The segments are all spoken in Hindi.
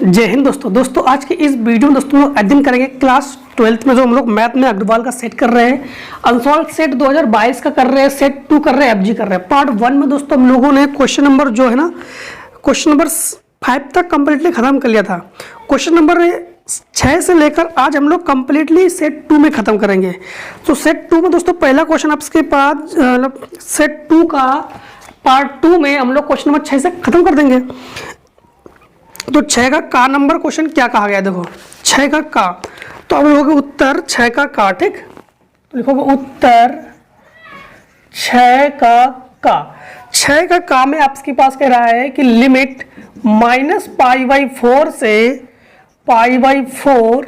जय हिंद दोस्तों आज के इस वीडियो में दोस्तों अध्ययन करेंगे क्लास 12th में जो हम लोग मैथ में अग्रवाल का सेट कर रहे हैं, अनसॉल्व सेट 2022 का कर रहे हैं, सेट 2 कर रहे हैं, एफजी कर रहे हैं। पार्ट 1 में दोस्तों हम लोगों ने क्वेश्चन नंबर जो है ना क्वेश्चन नंबर 5 तक कंप्लीटली खत्म कर लिया था। क्वेश्चन नंबर 6 से लेकर आज हम लोग कंप्लीटली सेट 2 में खत्म करेंगे। तो सेट 2 में दोस्तों पहला क्वेश्चन आपके पास सेट 2 का पार्ट 2 में हम लोग क्वेश्चन नंबर 6 से खत्म कर देंगे। तो 6 का नंबर क्वेश्चन क्या कहा गया है, देखो 6 का तो अब लिखोगे उत्तर 6 का, ठीक। तो लिखोगे उत्तर 6 का में आपके पास कह रहा है कि लिमिट -π/4 से π/4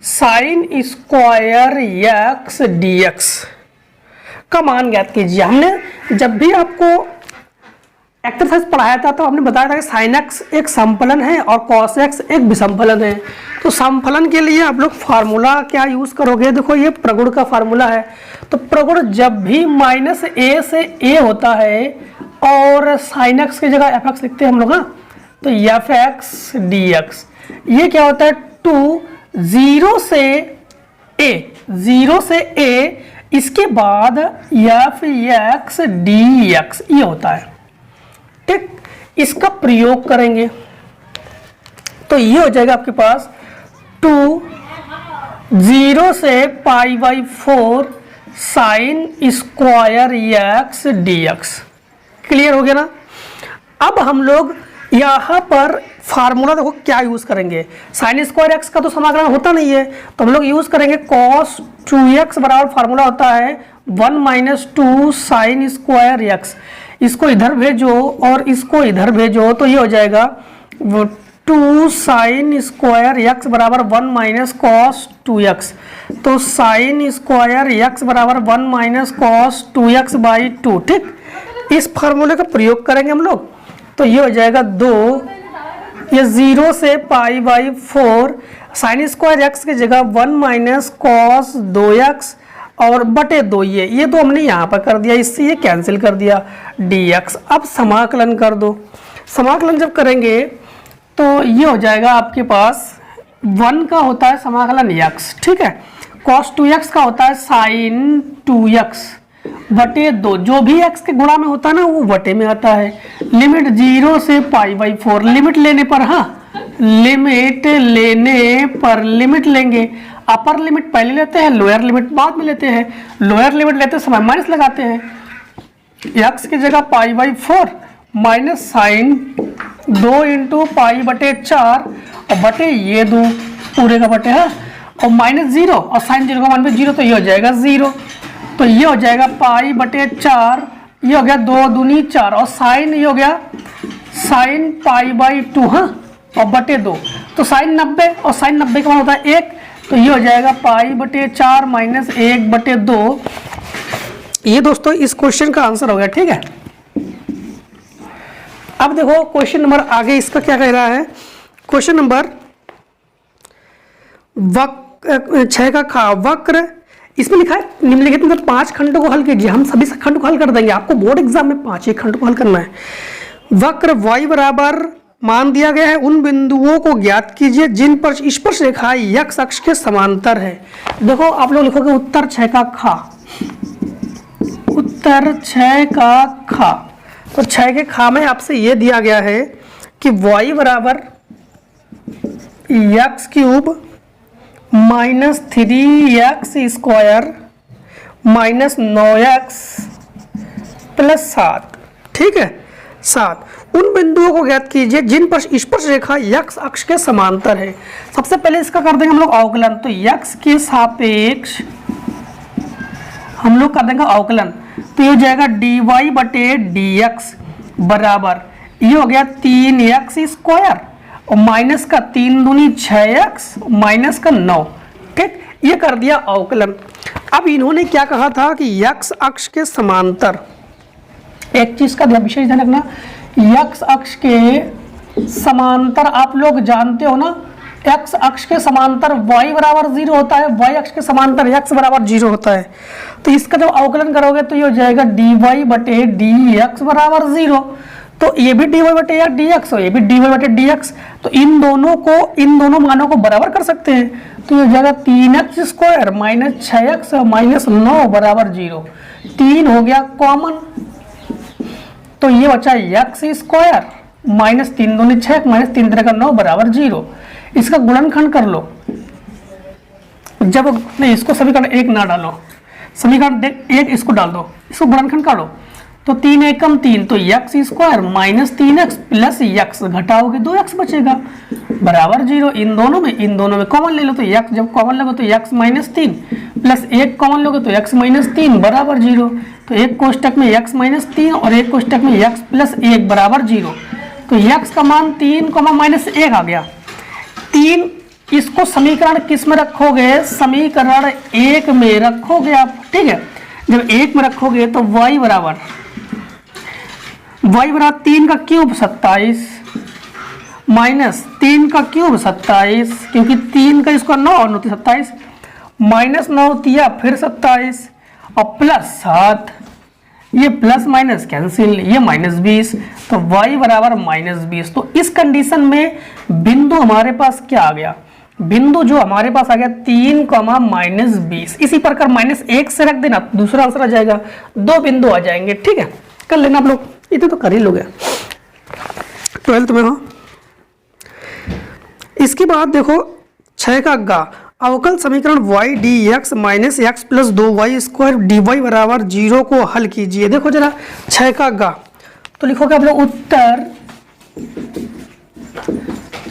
साइन स्क्वायर x dx का मान ज्ञात कीजिए। हमने जब भी आपको एक्सरसाइज पढ़ाया था तो हमने बताया था कि साइन एक्स एक समफलन है और कॉस एक्स एक विसमफलन है। तो समफलन के लिए आप लोग फार्मूला क्या यूज करोगे, देखो ये प्रगुण का फार्मूला है। तो प्रगुण जब भी -a से a होता है और साइन एक्स की जगह fx लिखते हैं हम लोग, तो fx dx ये क्या होता है 2 0 से a इसके बाद fx dx ये होता है, ठीक। इसका प्रयोग करेंगे तो ये हो जाएगा आपके पास 2 0 से π/4 sine square x dx। Clear हो गया ना। अब हम लोग यहाँ पर फार्मूला देखो क्या यूज करेंगे, साइन स्क्वायर x का तो समाकलन होता नहीं है, तो हम लोग यूज करेंगे cos 2x बराबर फार्मूला होता है 1 - 2 साइन स्क्वायर x। इसको इधर भेजो और इसको इधर भेजो तो ये हो जाएगा 2 साइन स्क्वायर x बराबर 1 - cos 2x। तो साइन स्क्वायर x बराबर 1 - cos 2x/2, ठीक। इस फार्मूले का प्रयोग करेंगे हम लोग तो ये हो जाएगा 2 ये 0 से π/4 साइन स्क्वायर x की जगह 1 - cos 2x और बटे 2 ये तो हमने यहाँ पर कर दिया, इससे ये कैंसिल कर दिया dx। अब समाकलन कर दो। समाकलन जब करेंगे तो ये हो जाएगा आपके पास 1 का होता है समाकलन x, ठीक है। cos 2x का होता है साइन 2x बटे 2, जो भी x के गुणा में होता है ना वो बटे में आता है। लिमिट 0 से π/4 लिमिट लेने पर, लिमिट लेंगे। अपर लिमिट पहले लेते हैं, लोअर लिमिट बाद में लेते हैं। लोअर लिमिट लेते समय माइनस लगाते हैं, x की जगह π/4 माइनस साइन 2 × π/4 और बटे ये 2 पूरे का बटे है और -0 और साइन 0 का मान भी 0 तो ये हो जाएगा 0। तो ये हो जाएगा π/4, ये हो गया 2 दूनी 4 और साइन ये हो गया साइन π/2 और बटे 2 तो साइन 90 और साइन 90 का मान होता है 1, तो ये हो जाएगा π/4 - 1/2। ये दोस्तों इस क्वेश्चन का आंसर हो गया, ठीक है। अब देखो क्वेश्चन नंबर आगे इसका क्या कह रहा है। क्वेश्चन नंबर 6 का वक्र, इसमें लिखा है निम्नलिखित में 5 खंडों को हल कीजिए। हम सभी खंड को हल कर देंगे, आपको बोर्ड एग्जाम में 5 ही खंड को हल करना है। वक्र y बराबर मान दिया गया है, उन बिंदुओं को ज्ञात कीजिए जिन पर स्पर्श रेखा x अक्ष के समांतर है। देखो आप लोग लिखोगे उत्तर 6 का खा, उत्तर 6 का खा। तो 6 के खा में आपसे ये दिया गया है कि y बराबर x³ -3x² -9x + 7, ठीक है 7। उन बिंदुओं को ज्ञात कीजिए जिन पर स्पर्श रेखा x अक्ष के समांतर है। सबसे पहले इसका कर देंगे हम लोग अवकलन, तो x के सापेक्ष हम लोग कर देंगे अवकलन, तो ये हो जाएगा dy/dx बराबर ये हो गया 3x² और माइनस का 3 दूनी 6x माइनस का 9, ठीक। ये कर दिया अवकलन। अब इन्होंने क्या कहा था कि x अक्ष के समांतर, एक चीज का विशेष ध्यान रखना, x अक्ष के समांतर आप लोग जानते हो ना, x अक्ष के समांतर y बराबर 0 होता है, y अक्ष के समांतर x बराबर 0 होता है। तो इसका जब अवकलन करोगे तो ये हो जाएगा dy/dx बराबर 0। तो ये भी dy बटे डी एक्स और ये भी dy बटे डी एक्स, तो इन दोनों मानों को बराबर कर सकते हैं। तो ये हो जाएगा 3x square minus 6x minus 9 बराबर 0। 3 हो गया कॉमन, तो ये बचा एक्स स्क्वायर माइनस 3 दूनी 6 माइनस 3 3 का 9 बराबर 0। इसका गुणनखंड कर लो। जब नहीं, इसको समीकरण 1 ना डालो, समीकरण 1 इसको डाल दो, इसको गुणनखंड काटो। तो 3 एकम 3, तो X square minus 3x plus X घटाओगे 2x बचेगा बराबर 0। इन दोनों में कॉमन ले लो, तो x जब कॉमन लोगे तो x माइनस 3 प्लस 1 कॉमन लोगे तो x माइनस 3 बराबर 0। तो एक कोष्टक में x माइनस 3 और एक कोष्टक में x प्लस 1 बराबर 0। तो x का मान 3 माइनस 1 आ गया। 3 इसको समीकरण किस में रखोगे? समीकरण 1 में रखोगे आप, ठीक है। जब 1 में रखोगे तो y बराबर 3 का क्यूब 27 माइनस 3 का क्यूब 27, क्योंकि 3 का इसको 9 और 9 27 माइनस 9 दिया फिर 27 और प्लस 7, ये प्लस माइनस कैंसिल, ये माइनस 20, तो y बराबर माइनस 20। तो इस कंडीशन में बिंदु हमारे पास क्या आ गया? बिंदु जो हमारे पास आ गया 3 माइनस 20। इसी प्रकार माइनस 1 से रख देना, दूसरा आंसर आ जाएगा, 2 बिंदु आ जाएंगे, ठीक है। कर लेना आप लोग, इतने तो कर ही लोगे 12th में हो। इसके बाद देखो 6 का गा, अवकल समीकरण y d x minus x plus 2y square d y बराबर 0 को हल कीजिए। देखो जरा 6 का गा, तो लिखोगे आप लोग उत्तर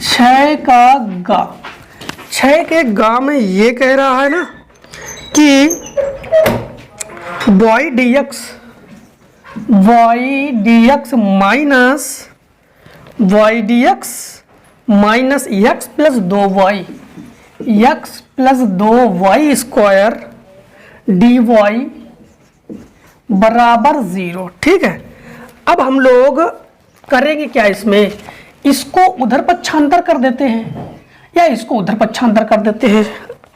6 का गा। 6 के गा में ये कह रहा है ना कि y d x minus x plus 2y square d y बराबर 0, ठीक है। अब हम लोग करेंगे क्या इसमें? इसको उधर पक्षांतर कर देते हैं या इसको उधर पक्षांतर कर देते हैं,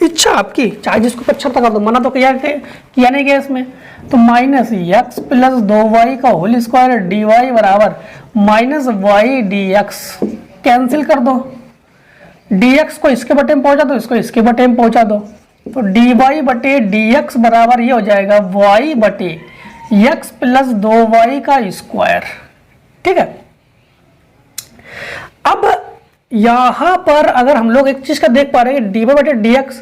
इच्छा आपकी, चाहे जिसको पक्षांतर कर दो, मना तो किया नहीं गया इसमें। तो माइनस एक्स प्लस 2y का होल स्क्वायर डी वाई बराबर minus y d x, cancel कर दो। dx को इसके बटे में पहुंचा दो, इसको इसके बटे में पहुंचा दो, तो dy बटे dx बराबर ये हो जाएगा y बटे x प्लस 2y का स्क्वायर, ठीक है। अब यहां पर अगर हम लोग एक चीज का देख पा रहे हैं, dy बटे dx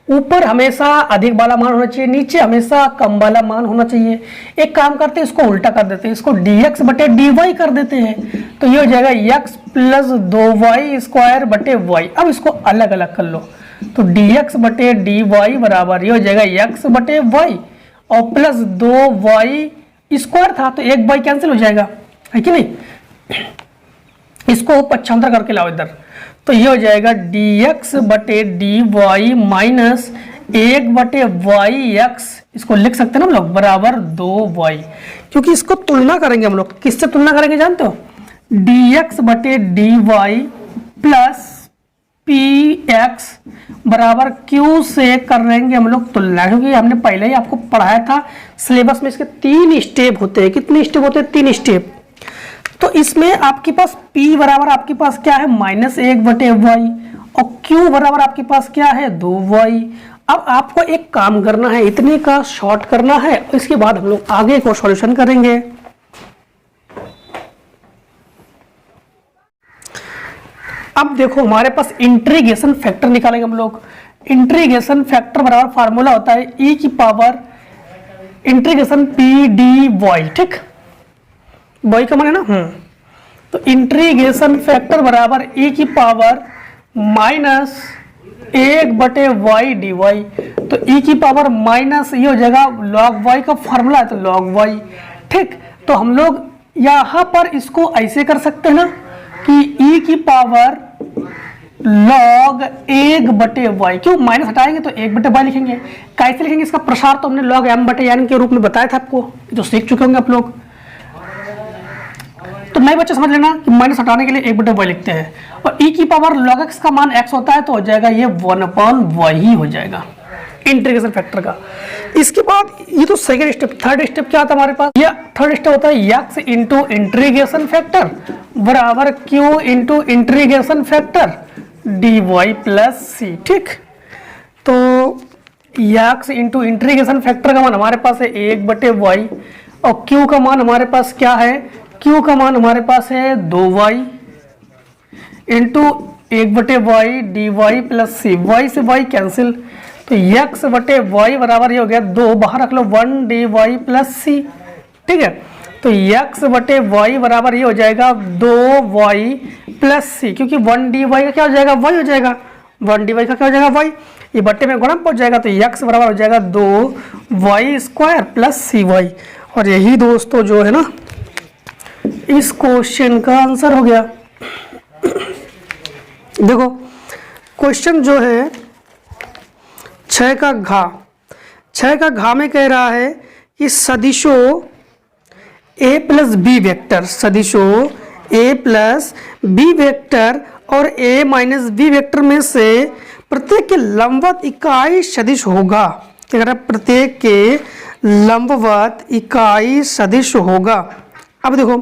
ऊपर हमेशा अधिक वाला मान होना चाहिए, नीचे हमेशा कम वाला मान होना चाहिए। एक काम करते हैं, इसको उल्टा कर देते हैं, इसको dx बटे dy कर देते हैं, तो ये हो जाएगा x प्लस 2y स्क्वायर बटे y। अब इसको अलग अलग कर लो, तो dx बटे dy बराबर ये हो जाएगा x बटे y और प्लस 2y स्क्वायर था तो 1y कैंसिल हो जाएगा, है कि नहीं। इसको पक्षांतर करके लाओ इधर, तो ये हो जाएगा dx बटे dy माइनस 1 बटे yx, इसको लिख सकते हैं ना हम लोग, बराबर 2y, क्योंकि इसको तुलना करेंगे हम लोग। किससे तुलना करेंगे जानते हो? dx बटे dy प्लस px बराबर q से करेंगे हम लोग तुलना, क्योंकि हमने पहले ही आपको पढ़ाया था सिलेबस में, इसके 3 स्टेप होते हैं। कितने स्टेप होते हैं? 3 स्टेप। तो इसमें आपके पास p बराबर आपके पास क्या है? माइनस 1 बटे y और q बराबर आपके पास क्या है? 2y। अब आपको एक काम करना है, इतने का शॉर्ट करना है, इसके बाद हम लोग आगे को सॉल्यूशन करेंगे। अब देखो हमारे पास इंटीग्रेशन फैक्टर निकालेंगे हम लोग। इंटीग्रेशन फैक्टर बराबर फार्मूला होता है e की power integration p d y, ठीक, वाई का मान है ना, तो इंटीग्रेशन फैक्टर बराबर e की पावर माइनस 1 बटे y डी वाई। तो e की पावर माइनस ये हो जाएगा log y का फार्मूला है, तो log y, ठीक। तो हम लोग यहाँ पर इसको ऐसे कर सकते हैं ना कि e की पावर log 1 बटे y, क्यों माइनस हटाएंगे तो 1 बटे y लिखेंगे। कैसे लिखेंगे इसका प्रसार? तो हमने log m बटे n के रूप में बताया था आपको, जो सीख चुके होंगे आप लोग। तो नए बच्चे समझ लेना कि माइनस हटाने के लिए 1 बटे y लिखते हैं, और e की पावर log x का मान x होता है, तो हो जाएगा ये 1/y ही हो जाएगा इंटीग्रेशन फैक्टर का। इसके बाद ये तो सेकंड स्टेप, थर्ड स्टेप क्या था हमारे पास, ये थर्ड स्टेप होता है x इंटू इंटीग्रेशन फैक्टर बराबर q into integration factor dy plus C. ठीक, तो x इंटू इंटीग्रेशन फैक्टर का मान हमारे पास है 1/y और q का मान हमारे पास क्या है, q का मान हमारे पास है 2y into 1/y dy plus C, y से y कैंसिल, तो x/y बराबर ये हो गया 2, बाहर रख लो 1 dy प्लस सी। ठीक है, तो x/y बराबर ये हो जाएगा 2y प्लस सी, क्योंकि 1 dy का क्या हो जाएगा, y हो जाएगा, 1 dy का क्या हो जाएगा, y, ये बट्टे में गुणा पहुंच जाएगा, तो x बराबर हो जाएगा 2y² प्लस cy। और यही दोस्तों जो है ना इस क्वेश्चन का आंसर हो गया। देखो क्वेश्चन जो है 6 का घा में कह रहा है कि सदिशो a प्लस बी वेक्टर, सदिशो a प्लस बी वेक्टर और a माइनस बी वेक्टर में से प्रत्येक के लंबवत इकाई सदिश होगा। क्या कह रहा है, प्रत्येक के लंबवत इकाई सदिश होगा। अब देखो,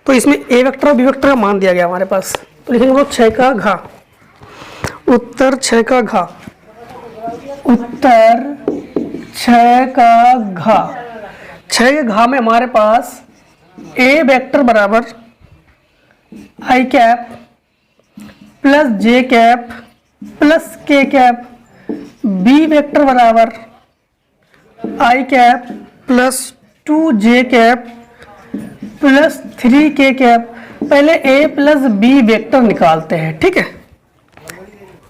तो इसमें a वेक्टर और b वेक्टर का मान दिया गया हमारे पास, तो लिखेंगे वो 6 का घा, उत्तर 6 का घा, उत्तर 6 का घा। 6 के घा में हमारे पास a वेक्टर बराबर i cap plus j cap plus k cap, b vector बराबर i cap plus 2j cap plus 3k cap. पहले a प्लस बी वेक्टर निकालते हैं, ठीक है,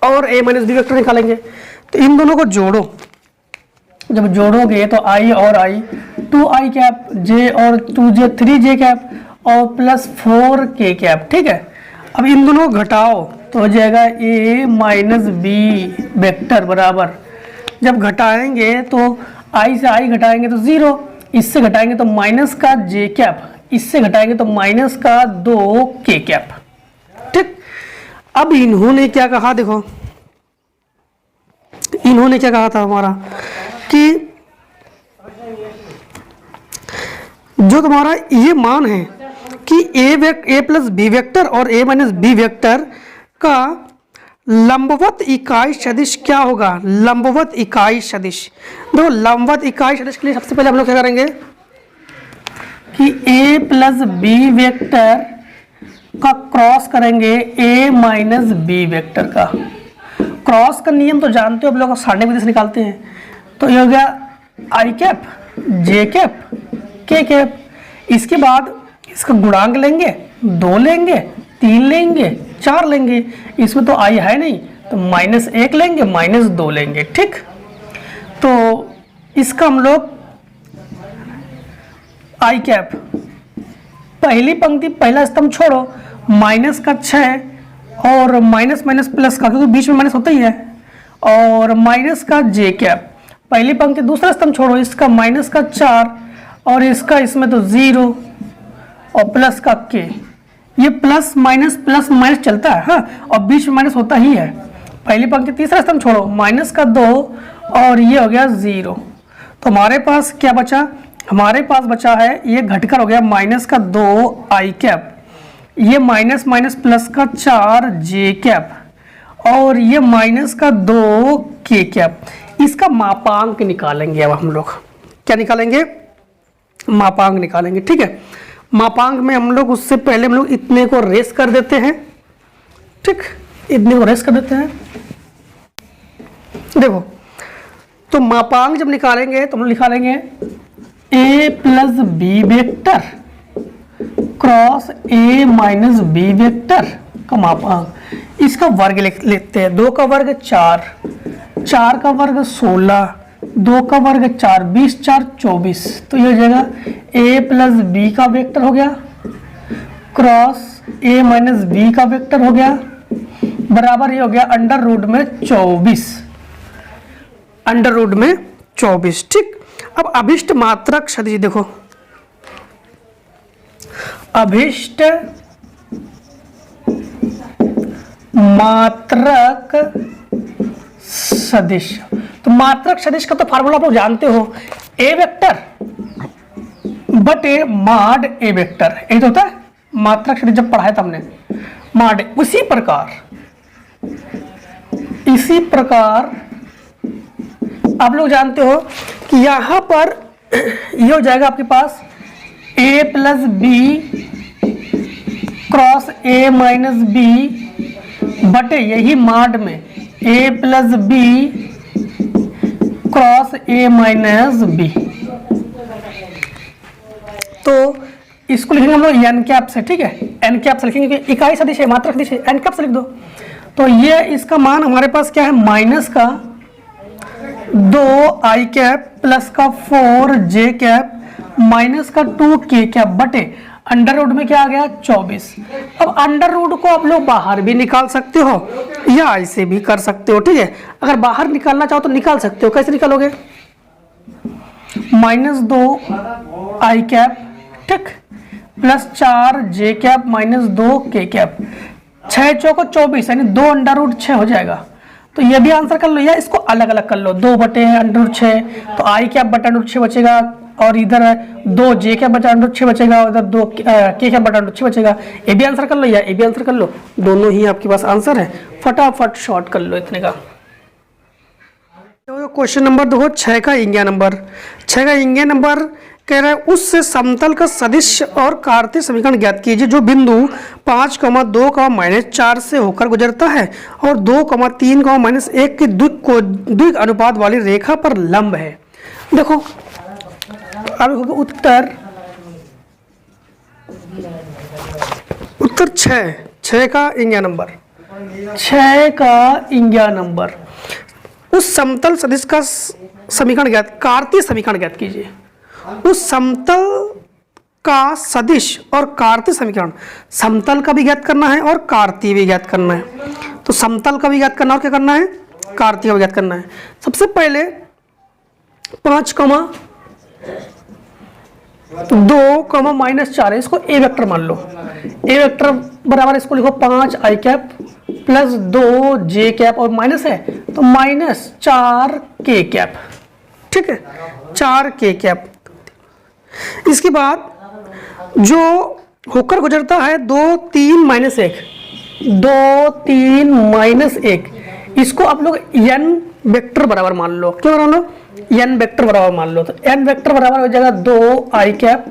और a माइनस बी वेक्टर निकालेंगे। तो इन दोनों को जोड़ो, जब जोड़ोगे तो i और i, 2i कैप, j और 2j 3j कैप और प्लस 4k कैप। ठीक है, अब इन दोनों को घटाओ तो हो जाएगा a माइनस बी वेक्टर बराबर, जब घटाएंगे तो i से i घटाएंगे तो 0, इससे घटाएंगे तो माइनस का j कैप, इससे घटाएंगे तो माइनस का 2k कैप। ठीक, अब इन्होंने क्या कहा, देखो इन्होंने क्या कहा था हमारा कि जो तुम्हारा ये मान है कि a प्लस बी वेक्टर और a माइनस बी वेक्टर का लंबवत इकाई सदिश क्या होगा, लंबवत इकाई सदिश। देखो लंबवत इकाई सदिश के लिए सबसे पहले हम लोग क्या करेंगे कि a प्लस बी वेक्टर का क्रॉस करेंगे a माइनस बी वेक्टर का। क्रॉस का नियम तो जानते हो, आप लोग सारणी विधि से निकालते हैं, तो ये हो गया i cap, j cap, k cap. इसके बाद इसका गुणांक लेंगे, 2 लेंगे, 3 लेंगे, 4 लेंगे, इसमें तो i है नहीं तो -1 लेंगे, -2 लेंगे। ठीक, तो इसका हम लोग i कैप, पहली पंक्ति पहला स्तंभ छोड़ो, माइनस का 6 और माइनस माइनस प्लस का, क्योंकि बीच में माइनस होता ही है, और माइनस का j कैप, पहली पंक्ति दूसरा स्तंभ छोड़ो, इसका माइनस का 4 और इसका इसमें तो 0 और प्लस का k, ये प्लस माइनस चलता है, हाँ, और बीच में माइनस होता ही है। पहली पंक्ति तीसरा स्तंभ छोड़ो, माइनस का 2 और ये हो गया 0, तो हमारे पास क्या बचा, हमारे पास बचा है ये घटकर हो गया माइनस का 2 i कैप, ये माइनस माइनस प्लस का 4 j कैप और ये माइनस का 2 k कैप। इसका मापांक निकालेंगे। अब हम लोग क्या निकालेंगे, मापांक निकालेंगे। ठीक है, मापांक में हम लोग उससे पहले हम लोग इतने को रेस कर देते हैं। ठीक, इतने को रेस कर देते हैं। देखो, तो मापांक जब निकालेंगे तो हम लोग निकालेंगे a plus B vector cross a minus B vector का मापांक, इसका वर्ग लेते हैं। 2 का वर्ग 4, 4 का वर्ग 16, 2 का वर्ग 4, 20 4 24, तो ये हो जाएगा a प्लस बी का वेक्टर हो गया क्रॉस a माइनस बी का वेक्टर हो गया, बराबर ये हो गया अंडर रूट में 24, अंडर रूट में 24। ठीक, अब अभिष्ट मात्रक सदिश देखो, अभिष्ट मात्रक सदिश, तो मात्रक सदिश का तो फार्मूला आप लोग जानते हो, ए वेक्टर बटे मॉड ए वेक्टर, यही तो होता है मात्रक सदिश, जब पढ़ाया था हमने मॉड। इसी प्रकार आप लोग जानते हो कि यहां पर ये हो जाएगा आपके पास a plus b cross a minus b बटे यही मॉड में a plus b cross a minus b. तो इसको लिखेंगे हम लोग एन कैप से, ठीक है, एन कैप से लिखेंगे क्योंकि इकाई सदिश है, मात्रक सदिश है, एन कैप से लिख दो। तो ये इसका मान हमारे पास क्या है, माइनस का 2 आई कैप प्लस का 4 जे कैप माइनस का 2 के कैप बटे अंडर रूट में क्या आ गया 24। अब अंडर रूट को आप लोग बाहर भी निकाल सकते हो या ऐसे भी कर सकते हो, ठीक है। अगर बाहर निकालना चाहो तो निकाल सकते हो, कैसे निकालोगे, -2 आई कैप, ठीक, प्लस 4 जे कैप माइनस 2 के कैप, 6 चौको 24 यानी 2 अंडर रूट 6 हो जाएगा। तो ये भी आंसर कर लो या इसको अलग अलग कर लो, 2 बटे अंडर रूट 6, तो आई कैप बटा अंडर रूट 6 बचेगा, और इधर 2 जे कैप बटा अंडर रूट 6 बचेगा, और इधर 2 के कैप बटा अंडर रूट 6 बचेगा। ये भी आंसर कर लो या ये भी आंसर कर लो, दोनों ही आपके पास आंसर है, फटाफट शॉर्ट कर लो इतने का। क्वेश्चन नंबर देखो 6 का इंगिया नंबर कह रहा है उस समतल का सदिश और कार्तीय समीकरण ज्ञात कीजिए जो बिंदु 5,2,-4 से होकर गुजरता है और 2,3,-1 के द्विक अनुपात वाली रेखा पर लंब है। देखो अब उत्तर 6 का इंगिया नंबर उस समतल सदिश का समीकरण ज्ञात, कार्तीय समीकरण ज्ञात कीजिए। उस समतल का सदिश और कार्तीय समीकरण, समतल का भी ज्ञात करना है और कार्तीय भी ज्ञात करना है। तो समतल का भी ज्ञात करना और क्या करना है, कार्तीय का भी ज्ञात करना है। सबसे पहले 5,2,-4 इसको ए वेक्टर मान लो। ए वेक्टर बराबर इसको लिखो 5 आई कैप प्लस 2 जे कैप और माइनस है तो -4 के कैप, ठीक है, 4 के कैप। इसके बाद जो होकर गुजरता है 2, 3, -1, इसको आप लोग n वेक्टर बराबर मान लो। क्यों मान लो, n वेक्टर बराबर मान लो। तो n वेक्टर बराबर हो जाएगा 2 i cap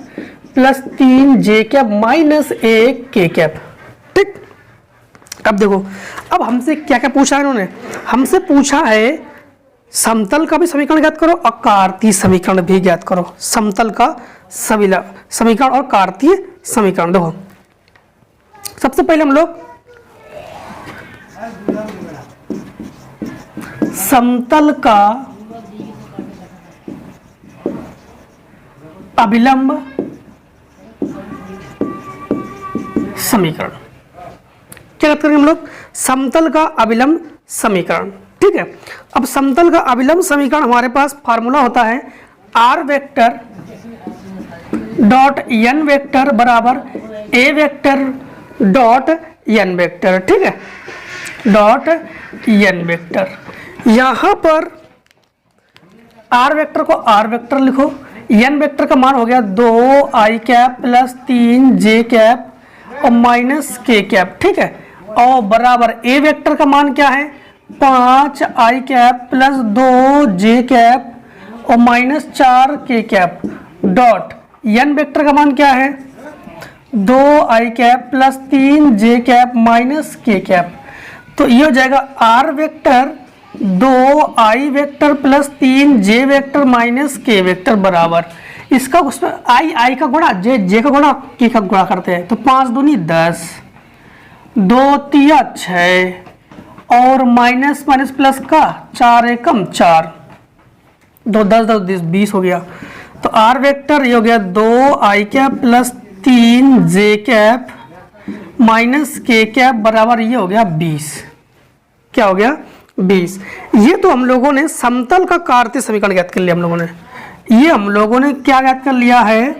plus 3 j cap minus 1 के कैप, ठीक। अब देखो, अब हमसे क्या क्या पूछा है इन्होंने, हमसे पूछा है समतल का भी समीकरण ज्ञात करो और कार्तीय समीकरण भी ज्ञात करो। समतल का समीकरण और कार्तीय समीकरण देखो, सबसे पहले हम लोग समतल का अभिलंब समीकरण क्या करेंगे हम लोग, समतल का अभिलंब समीकरण, ठीक है। अब समतल का अभिलंब समीकरण हमारे पास फार्मूला होता है r vector dot n vector बराबर a vector dot n vector, ठीक है, डॉट एन वेक्टर। यहां पर आर वेक्टर को आर वेक्टर लिखो, एन वेक्टर का मान हो गया 2 i cap plus 3 j cap और माइनस के कैप, ठीक है, और बराबर ए वेक्टर का मान क्या है 5 आई कैप प्लस 2 जे कैप और -4 के कैप डॉट एन वेक्टर का मान क्या है 2 i cap plus 3 j cap minus k cap. तो ये हो जाएगा r vector 2 i vector plus 3 j vector minus k vector बराबर इसका उसमें आई का गुणा जे का गुणा के का गुणा करते हैं। तो 5 दूनी 10, 2 तिया 6 और माइनस प्लस का 4 एकम 4, 2 10 20 हो गया। तो आर वेक्टर ये हो गया 2 i cap plus 3 j cap minus k cap बराबर ये हो गया 20। क्या हो गया 20। ये तो हम लोगों ने समतल का कार्तीय समीकरण ज्ञात कर लिया। हम लोगों ने क्या ज्ञात कर लिया है,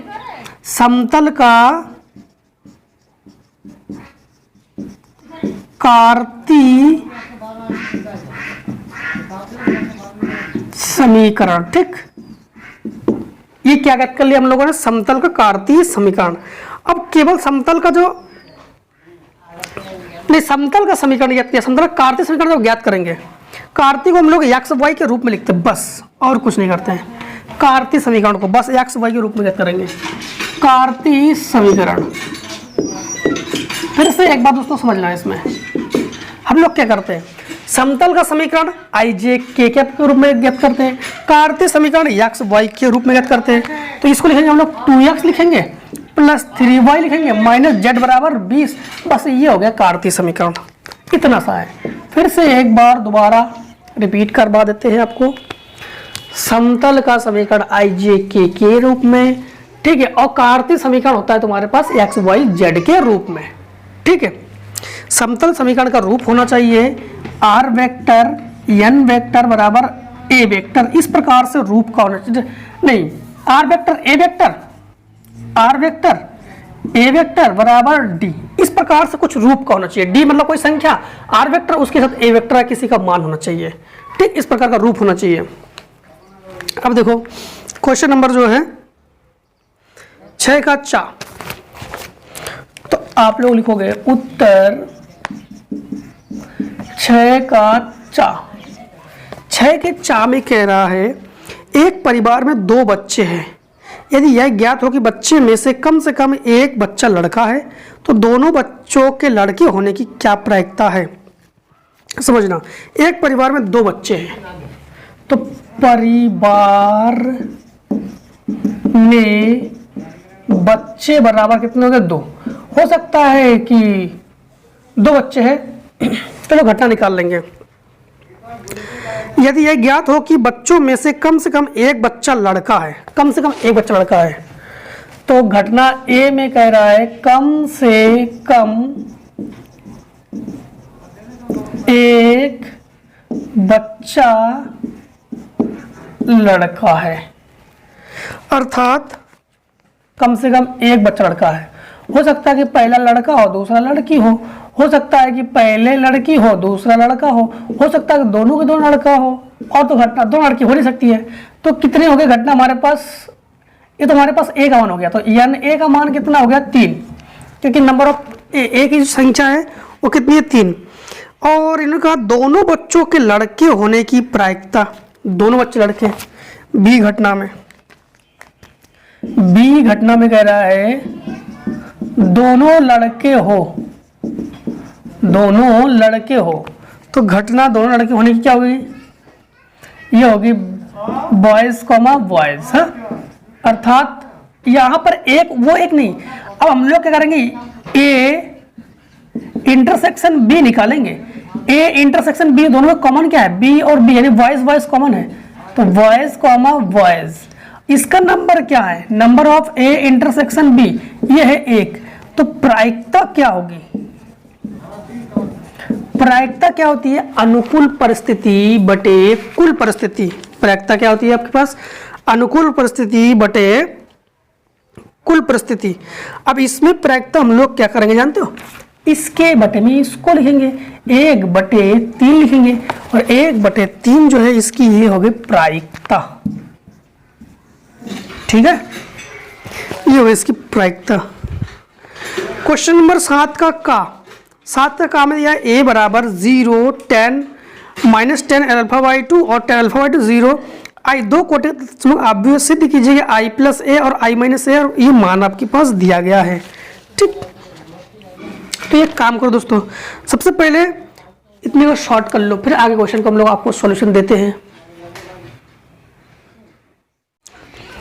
समतल का कार्तीय समीकरण। ठीक, ये क्या ज्ञात कर लिया हम लोगों ने, समतल का कार्तीय समीकरण। अब केवल समतल का जो नहीं, समतल का समीकरण ज्ञात किया, समतल का कार्तीय समीकरण जो ज्ञात करेंगे, कार्तीय को हम लोग एक्स वाई के रूप में लिखते हैं बस, और कुछ नहीं करते हैं। कार्तीय समीकरण को बस एक्स वाई के रूप में ज्ञात करेंगे, कार्तीय समीकरण। फिर से एक बात दोस्तों समझना है, इसमें हम लोग क्या करते हैं, समतल का समीकरण आई जे के कैप के रूप में ज्ञात करते हैं, कार्तीय समीकरण एक्स वाई के रूप में ज्ञात करते हैं। तो इसको लिखेंगे हम लोग 2x लिखेंगे प्लस 3y लिखेंगे माइनस जेड बराबर 20। बस ये हो गया कार्तीय समीकरण, इतना सा है। फिर से एक बार दोबारा रिपीट करवा देते हैं आपको, समतल का समीकरण आई जे के रूप में, ठीक है, और कार्तीय समीकरण होता है तुम्हारे पास एक्स वाई जेड के रूप में। ठीक है, समतल समीकरण का रूप होना चाहिए आर वेक्टर एन वेक्टर बराबर ए वेक्टर, इस प्रकार से रूप का होना चाहिए। नहीं, r vector a vector, r vector a vector बराबर डी, इस प्रकार से कुछ रूप का होना चाहिए। डी मतलब कोई संख्या, आर वेक्टर उसके साथ ए वेक्टर किसी का मान होना चाहिए। ठीक, इस प्रकार का रूप होना चाहिए। अब देखो क्वेश्चन नंबर जो है 6 का चा, तो आप लोग लिखोगे उत्तर 6 का चा। 6 के चा में कह रहा है एक परिवार में 2 बच्चे हैं, यदि यह ज्ञात हो कि बच्चे में से कम एक बच्चा लड़का है तो दोनों बच्चों के लड़के होने की क्या प्रायिकता है। समझना, एक परिवार में 2 बच्चे हैं, तो परिवार में बच्चे बराबर कितने हो गए, 2। हो सकता है कि 2 बच्चे हैं, चलो घटना निकाल लेंगे। यदि यह ज्ञात हो कि बच्चों में से कम एक बच्चा लड़का है, कम से कम एक बच्चा लड़का है, तो घटना ए में कह रहा है कम से कम एक बच्चा लड़का है, अर्थात कम से कम एक बच्चा लड़का है। हो सकता है कि पहला लड़का हो दूसरा लड़की हो सकता है कि पहले लड़की हो दूसरा लड़का हो सकता है कि दोनों के दोनों लड़का हो, और तो घटना 2 लड़की हो नहीं सकती है। तो कितने हो गए घटना हमारे पास, ये तो हमारे पास ए का मान हो गया, तो एन ए का मान कितना हो गया 3, क्योंकि नंबर ऑफ ए की जो संख्या है वो कितनी है 3। और इन्होंने कहा दोनों बच्चों के लड़के होने की प्रायिकता, दोनों बच्चे लड़के। बी घटना में कह रहा है दोनों लड़के हो, तो घटना दोनों लड़के होने की क्या होगी, ये होगी बॉयज कॉमा बॉयज। हाँ, अर्थात यहाँ पर एक नहीं, अब हम लोग क्या करेंगे, ए इंटरसेक्शन बी निकालेंगे। ए इंटरसेक्शन बी दोनों में कॉमन क्या है, बी और बी, यानी बॉयज कॉमन है, तो बॉयज कॉमा बॉयज। इसका नंबर क्या है, number of a intersection b, ये है 1। तो प्रायिकता क्या होगी, प्रायिकता क्या होती है, अनुकूल परिस्थिति बटे कुल परिस्थिति। प्रायिकता क्या होती है आपके पास, अनुकूल परिस्थिति बटे कुल परिस्थिति। अब इसमें प्रायिकता हम लोग क्या करेंगे जानते हो, इसके बटे में इसको लिखेंगे, 1/3 लिखेंगे, और 1/3 जो है इसकी ये होगी प्रायिकता। ठीक है, ये होगी इसकी प्रायिकता। क्वेश्चन नंबर 7 का का में दिया ए बराबर 0 10 -10 α/2 और 10 α/2 0। आई 2 कोटे आप भी सिद्ध कीजिएगा i + a और i - a, और ये मान आपके पास दिया गया है। ठीक, तो ये काम करो दोस्तों, सबसे पहले इतने को शॉर्ट कर लो, फिर आगे क्वेश्चन को हम लोग आपको सॉल्यूशन देते हैं।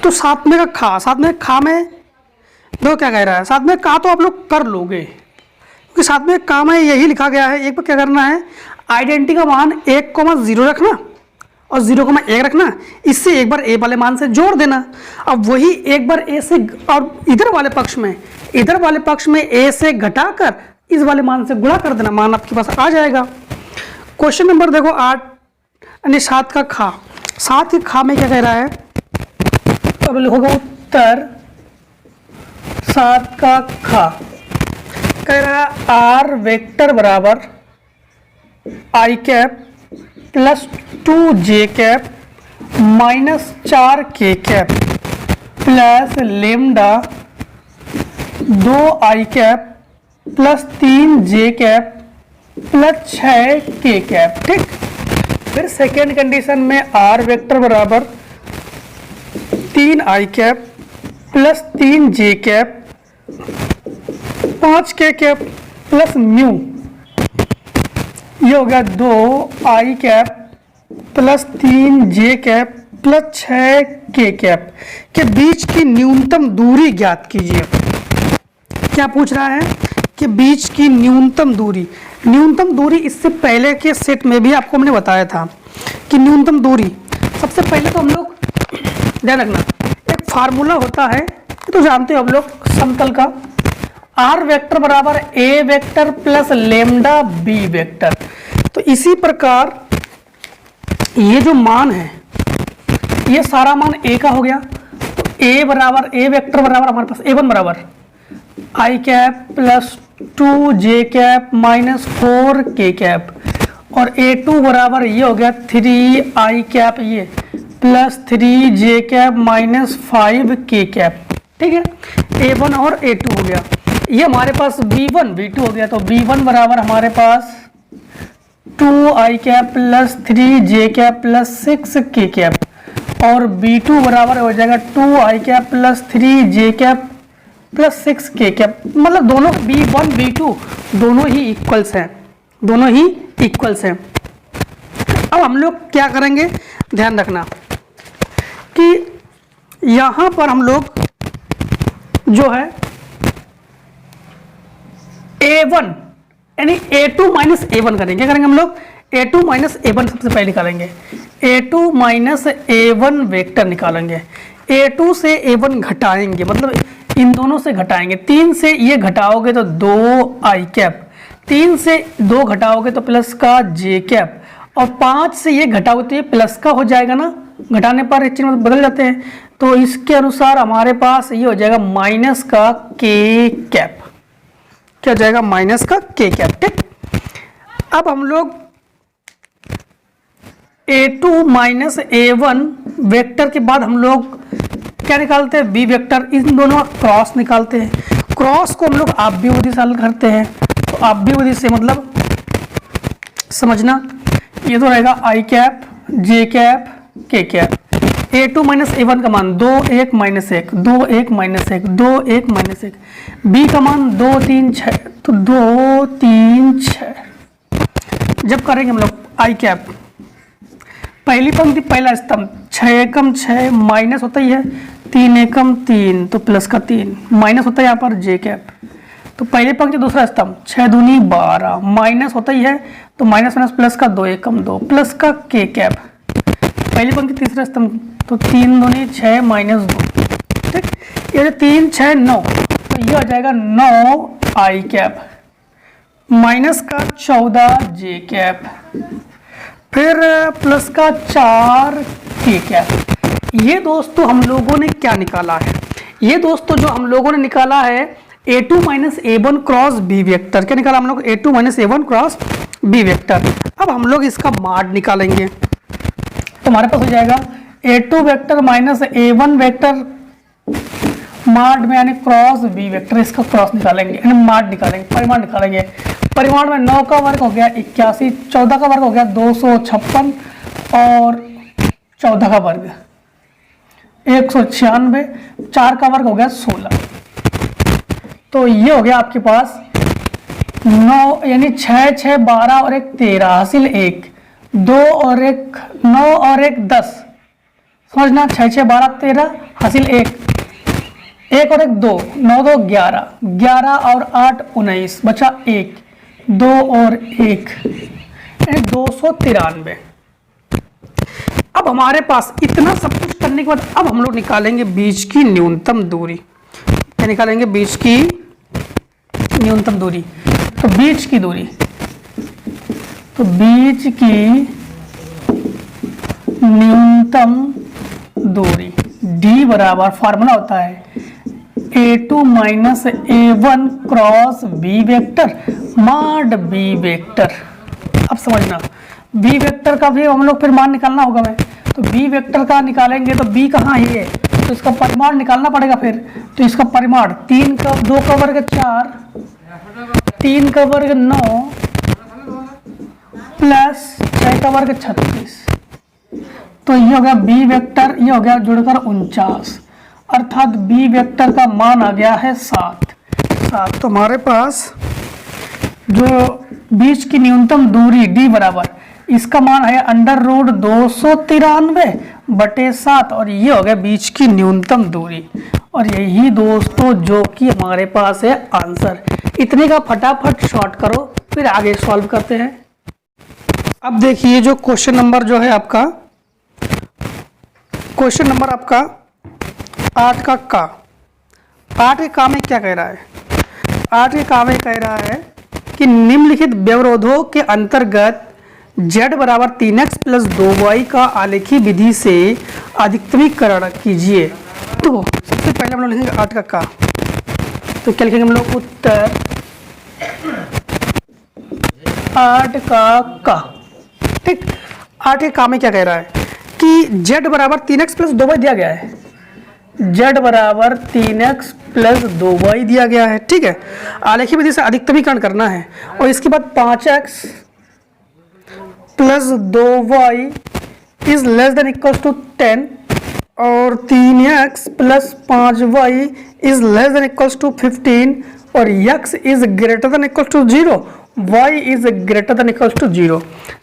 तो 7 में खा में दो क्या कह रहा है, 7 में का तो आप लोग कर लोगे, क्योंकि 7 में काम है यही लिखा गया है। एक पर क्या करना है, आइडेंटिटी का मान 1,0 रखना और 0,1 रखना, इससे एक बार ए वाले मान से जोड़ देना। अब वही एक बार ए से, और इधर वाले पक्ष में ए से घटाकर इस वाले मान से गुणा कर देना, मान आपके पास आ जाएगा। क्वेश्चन नंबर देखो 8 यानी 7 का खा, 7 के खा में क्या कह रहा है, तो अब लिखोगे उत्तर 7 का खा कह रहा है आर वेक्टर बराबर i cap + 2j cap -4 k cap plus lambda 2 i cap plus 3 j cap plus 6 k cap. ठीक, फिर सेकेंड कंडीशन में r वेक्टर बराबर 3 i cap plus 3 j cap 5 k cap plus mu, ये हो गया 2 i cap plus 3 j cap plus 6 k cap के बीच की न्यूनतम दूरी ज्ञात कीजिए। क्या पूछ रहा है कि बीच की न्यूनतम दूरी। न्यूनतम दूरी इससे पहले के सेट में भी आपको हमने बताया था कि न्यूनतम दूरी, सबसे पहले तो हम लोग ध्यान रखना एक फार्मूला होता है, तो जानते हो हम लोग समतल का, r वेक्टर बराबर a vector plus lambda b vector. तो इसी प्रकार ये जो मान है ये सारा मान a का हो गया, तो a बराबर a वेक्टर बराबर हमारे पास a1 बराबर i cap plus 2 j cap minus 4 k cap, और a2 बराबर ये हो गया 3 i कैप ये plus 3 j cap minus 5 k cap. ठीक है, a1 और a2 हो गया। ये हमारे पास b1 b2 हो गया, तो b1 बराबर हमारे पास 2 i cap plus 3 j cap plus 6 k cap, और b2 बराबर हो जाएगा 2 i cap plus 3 j cap plus 6 k cap. मतलब दोनों b1 b2 दोनों ही इक्वल्स हैं, दोनों ही इक्वल्स हैं। अब हम लोग क्या करेंगे, ध्यान रखना कि यहाँ पर हम लोग जो है a1 यानी a2 माइनस a1 करेंगे। क्या करेंगे हम लोग, a2 माइनस a1 सबसे पहले निकालेंगे, a2 माइनस a1 वेक्टर निकालेंगे, a2 से a1 घटाएंगे, मतलब इन दोनों से घटाएंगे। 3 से ये घटाओगे तो 2 i कैप, 3 से 2 घटाओगे तो प्लस का j कैप, और 5 से ये घटाओगे तो ये प्लस का हो जाएगा ना, घटाने पर एक चीज बदल जाते हैं। तो इसके अनुसार हमारे पास ये हो जाएगा माइनस का k कैप, क्या हो जाएगा माइनस का k कैप। ठीक, अब हम लोग a2 माइनस a1 वेक्टर के बाद हम लोग क्या निकालते हैं, b वेक्टर, इन दोनों का क्रॉस निकालते हैं। क्रॉस को हम लोग आव्यूह विधि से हल करते हैं, तो आव्यूह विधि से मतलब समझना, ये तो रहेगा i cap j cap k cap. a2 minus a1 का मान 2 1 माइनस 1 2 1 माइनस 1 2 1 माइनस 1, b का मान 2 3 6, तो 2 3 6। जब करेंगे हम लोग i कैप, पहली पंक्ति पहला स्तंभ 6 एकम 6 माइनस होता ही है, 3 एकम 3 तो प्लस का 3 माइनस होता है यहाँ पर j कैप, तो पहली पंक्ति दूसरा स्तंभ 6 दूनी 12 माइनस होता ही है, तो माइनस माइनस प्लस का 2 एकम 2 प्लस का k कैप, पहली पंक्ति तीसरा स्तंभ तो 3 दूनी 6 माइनस 2। ठीक, ये जो 3 6 9, तो ये हो जाएगा 9 i कैप माइनस का 14 j कैप, फिर प्लस का 4 k कैप। ये दोस्तों हम लोगों ने क्या निकाला है, ये दोस्तों जो हम लोगों ने निकाला है a2 minus a1 cross b vector. क्या निकाला हम लोग, a2 minus a1 cross b vector. अब हम लोग इसका माड निकालेंगे, तो हमारे पास हो जाएगा a2 vector minus a1 vector माड में यानी क्रॉस b वेक्टर, इसका क्रॉस निकालेंगे यानी माड निकालेंगे, परिमाण निकालेंगे। परिमाण में 9 का वर्ग हो गया 81, 14 का वर्ग हो गया 256, और 14 का वर्ग 196, 4 का वर्ग हो गया 16। तो ये हो गया आपके पास 9 यानी 6 6 12 और 1 13 हासिल 1, 2 और 1 9 और 1 10, समझना 6 6 12 13 हासिल 1, 1 और 1 2 9 2 11, 11 और 8 19, बचा 1, 2 और 1 293। अब हमारे पास इतना सब कुछ करने के बाद अब हम लोग निकालेंगे बीच की न्यूनतम दूरी। क्या निकालेंगे, बीच की न्यूनतम दूरी। तो बीच की दूरी, तो बीच की न्यूनतम दूरी d बराबर फॉर्मूला होता है a2 minus a1 cross b vector माड b वेक्टर। अब समझना b वेक्टर का भी हम लोग फिर मान निकालना होगा हमें, तो तो बी वेक्टर का निकालेंगे तो बी कहाँ है ये, तो इसका परिमाण निकालना पड़ेगा फिर। तो इसका परिमाण 3 का 2 का वर्ग 4, 3 का वर्ग 9 प्लस 6 का वर्ग 36। तो ये हो गया बी वेक्टर, ये हो गया जुड़कर 49, अर्थात बी वेक्टर का मान आ गया है 7। तो हमारे पास जो बीच की न्यूनतम दूरी d बराबर, इसका मान है √293 बटे 7, और ये हो गया बीच की न्यूनतम दूरी। और यही दोस्तों जो कि हमारे पास है आंसर। इतने का फटाफट शॉर्ट करो, फिर आगे सॉल्व करते हैं। अब देखिए जो क्वेश्चन नंबर जो है आपका, क्वेश्चन नंबर आपका 8 का 8 के का में क्या कह रहा है। 8 के का में कह रहा है कि निम्नलिखित व्यवरोधों के अंतर्गत z बराबर 3x प्लस 2y का आलेखी विधि से अधिकतमीकरण कीजिए। तो सबसे पहले हम लोग लिखेंगे 8 का, तो क्या लिखेंगे हम लोग, उत्तर 8 का। ठीक, 8 के का में क्या कह रहा है कि z बराबर 3x प्लस 2y दिया गया है, z बराबर 3x प्लस 2y दिया गया है। ठीक है, आलेखी विधि से अधिकतमीकरण करना है, और इसके बाद 5x plus 2y is less than equal to 10, और 3x plus 5y is less than equal to 15, और x is greater than equal to 0, y is greater than equal to 0।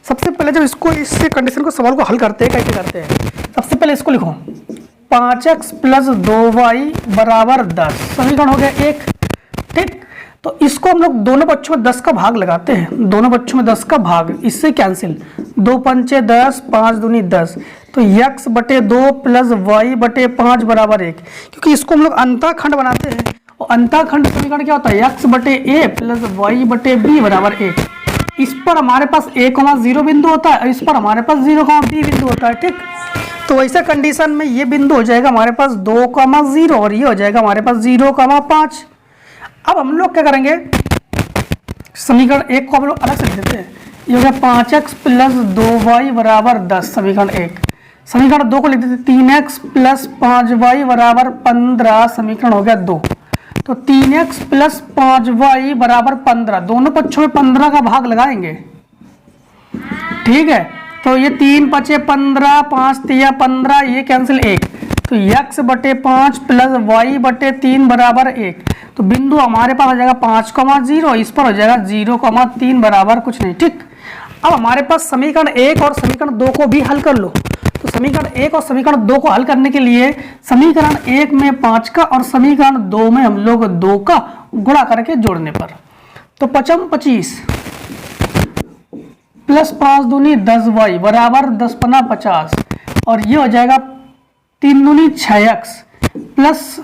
सबसे पहले जब इसको, इससे कंडीशन को, सवाल को हल करते हैं, कैसे करते हैं, सबसे पहले इसको लिखो 5x प्लस 2y बराबर 10, समीकरण हो गया 1। ठीक, तो इसको हम लोग दोनों पक्षों में 10 का भाग लगाते हैं, दोनों पक्षों में 10 का भाग, इससे कैंसिल, 2 पंचे 10, 5 दूनी 10, तो x बटे 2 प्लस y बटे 5 बराबर 1। क्योंकि इसको हम लोग अंतःखंड बनाते हैं, और अंतःखंड समीकरण क्या होता है, x बटे a प्लस y बटे b बराबर 1। इस पर हमारे पास a, 0 बिंदु होता है, और इस पर हमारे पास 0, b बिंदु होता है। ठीक, तो वैसे कंडीशन में ये बिंदु हो जाएगा हमारे पास 2, 0, और ये हो जाएगा हमारे पास 0, 5। अब हम लोग क्या करेंगे, समीकरण 1 को हम लोग अलग से लिख देते हैं। ये हो गया 5x प्लस 2y बराबर 10, समीकरण 1। समीकरण 2 को लिख देते हैं 3x प्लस 5y बराबर 15, समीकरण हो गया 2। तो 3x प्लस 5y बराबर 15, दोनों पक्षों में 15 का भाग लगाएंगे। ठीक है, तो ये 3 पचे 15, 5 तिया 15, ये कैंसिल 1, तो x बटे 5 प्लस y बटे 3 बराबर 1। तो बिंदु हमारे पास हो जाएगा 5, 0, इस पर हो जाएगा 0, 3 बराबर कुछ नहीं। ठीक, अब हमारे पास समीकरण 1 और समीकरण 2 को भी हल कर लो। तो समीकरण 1 और समीकरण 2 को हल करने के लिए समीकरण 1 में 5 का और समीकरण 2 में हम लोग 2 का गुणा करके जोड़ने पर, तो 5 25 प्लस 5 दूनी 10y बराबर 10 पना 50, और ये हो जाएगा 3 दूनी 6x प्लस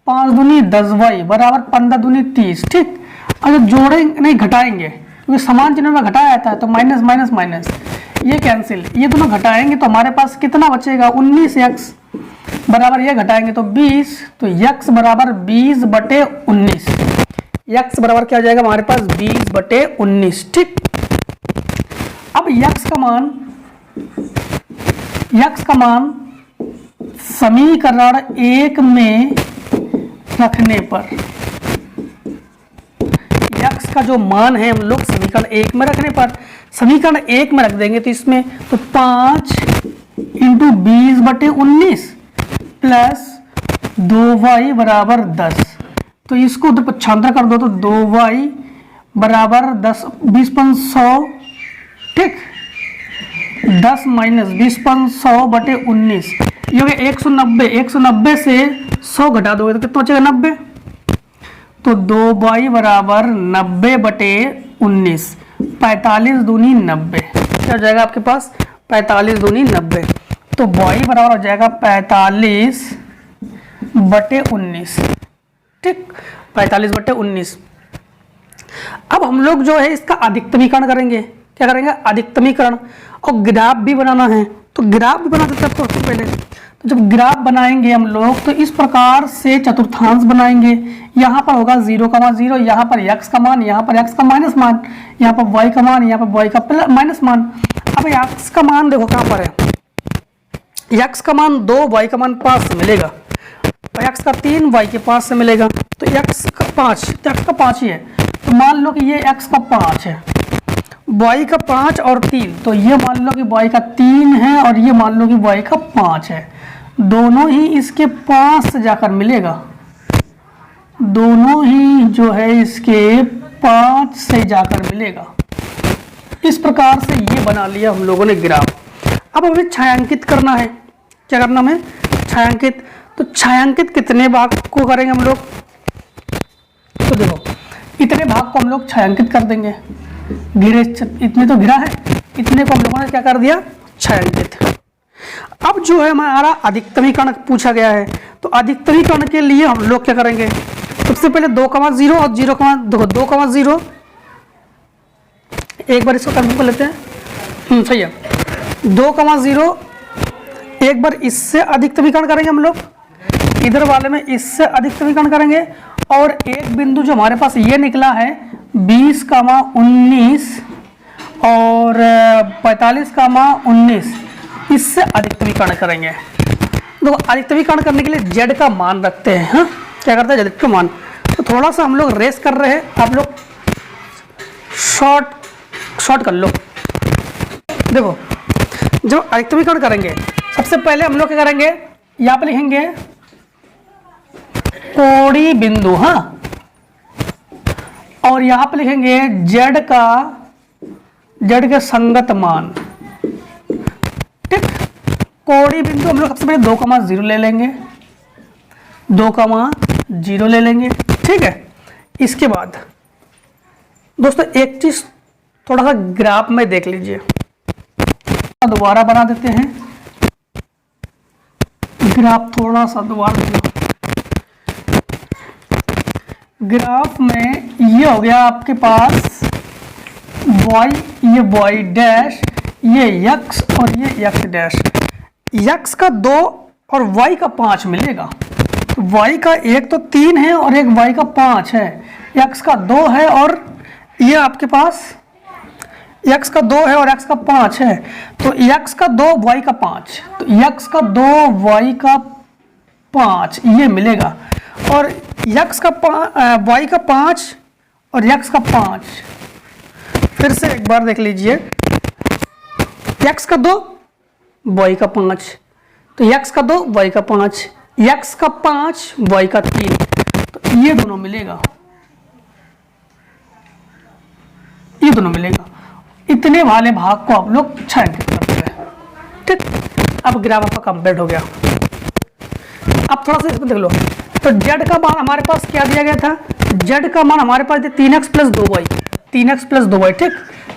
5 दूनी 10y बराबर 15 दूनी 30। ठीक, अगर जोड़ेंगे नहीं घटाएंगे, क्योंकि समान चिन्ह में घटाया जाता है, तो माइनस माइनस माइनस, ये कैंसिल, ये दोनों घटाएंगे तो हमारे पास कितना बचेगा, 19x बराबर ये घटाएंगे तो 20, तो x बराबर 20 बटे 19, x बराबर क्या हो जाएगा हमारे पास 20 बटे 19। ठीक, अब x का मान समीकरण 1 में रखने पर, x का जो मान है हम लोग समीकरण 1 में रखने पर, समीकरण 1 में रख देंगे तो इसमें तो 5 इंटू 20 बटे 19 प्लस 2y बराबर 10, तो इसको उधर पक्षांतर कर दो तो 2y बराबर 10, 20 पन 100। ठीक, 10 माइनस 20 पन 100 बटे 19, ये हो गया 190, 190 से 100 घटा दोगे तो कितना बचेगा 90, तो 2y बराबर 90 बटे 19, 45 दूनी 90, क्या हो जाएगा आपके पास 45 दूनी 90, तो y बराबर हो जाएगा 45 बटे 19। ठीक, 45 बटे 19। अब हम लोग जो है इसका अधिकतमीकरण करेंगे, क्या करेंगे अधिकतमीकरण, और ग्राफ भी बनाना है, तो ग्राफ भी बना देते हैं सबसे पहले। तो जब ग्राफ बनाएंगे हम लोग तो इस प्रकार से चतुर्थांश बनाएंगे, यहाँ पर होगा 0, 0, यहाँ पर x का मान, यहाँ पर x का माइनस मान, यहाँ पर y का मान, यहाँ पर y का माइनस मान। अब x का मान देखो कहाँ पर है, x का मान 2, y का मान 5 से मिलेगा, x का 3, y के 5 से मिलेगा, तो x का 5, तो x का 5 ही है। तो मान लो कि ये x का 5 है, y का 5 और 3, तो ये मान लो कि y का 3 है और ये मान लो कि y का 5 है। दोनों ही इसके 5 से जाकर मिलेगा, दोनों ही जो है इसके 5 से जाकर मिलेगा। इस प्रकार से ये बना लिया हम लोगों ने ग्राफ। अब हमें छायांकित करना है। क्या करना हमें? छायांकित। तो छायांकित कितने भाग को करेंगे हम लोग? तो देखो, इतने भाग को हम लोग छायांकित कर देंगे। घिरे, इतने तो घिरा है, इतने को हम लोगों ने क्या कर दिया? छायांकित। अब जो है हमारा अधिकतमीकरण पूछा गया है, तो अधिकतमीकरण के लिए हम लोग क्या करेंगे? सबसे पहले 2,0 और 2,0, एक बार इसको कंफर्म कर लेते हैं। सही है, 2,0 एक बार इससे अधिकतमीकरण करेंगे हम लोग, इधर वाले में इससे अधिकतमीकरण करेंगे, और एक बिंदु जो हमारे पास ये निकला है 20,19 और 45,19, इससे अधिकतमीकरण करेंगे। तो अधिकतमीकरण करने के लिए z का मान रखते हैं। हाँ, क्या करते हैं? z का मान। तो थोड़ा सा हम लोग रेस कर रहे हैं, आप लोग शॉर्ट कर लो। देखो, जब अधिकतमीकरण करेंगे सबसे पहले हम लोग क्या करेंगे? यहाँ पे लिखेंगे कोणीय बिंदु, हाँ, और यहाँ पे लिखेंगे z का संगत मान। ठीक, कोणीय बिंदु हम लोग सबसे पहले 2,0 ले लेंगे, 2,0 ले लेंगे। ठीक है, इसके बाद दोस्तों एक चीज थोड़ा सा ग्राफ में देख लीजिए, दोबारा बना देते हैं ग्राफ, थोड़ा सा दोबारा देख लो। ग्राफ में ये हो गया आपके पास y, ये y डैश, ये x और ये x डैश। x का 2 और y का 5 मिलेगा। y का एक तो 3 है और एक y का 5 है, x का 2 है और ये आपके पास x का 2 है और x का 5 है, तो x का 2 y का 5, तो x का 2 y का 5 ये मिलेगा, और x का y का 5 और x का 5। फिर से एक बार देख लीजिए, x का 2 y का 5, तो x का 2 y का 5, x का 5 y का 3, तो ये दोनों मिलेगा, ये दोनों मिलेगा। इतने वाले भाग को आप लोग छायांकित करते हैं। ठीक, अब ग्राफ आपका कंप्लीट हो गया। अब थोड़ा सा इसमें देख लो, तो z का मान हमारे पास क्या दिया गया था? z का मान हमारे पास 3x plus 2y, 3x plus 2y। ठीक,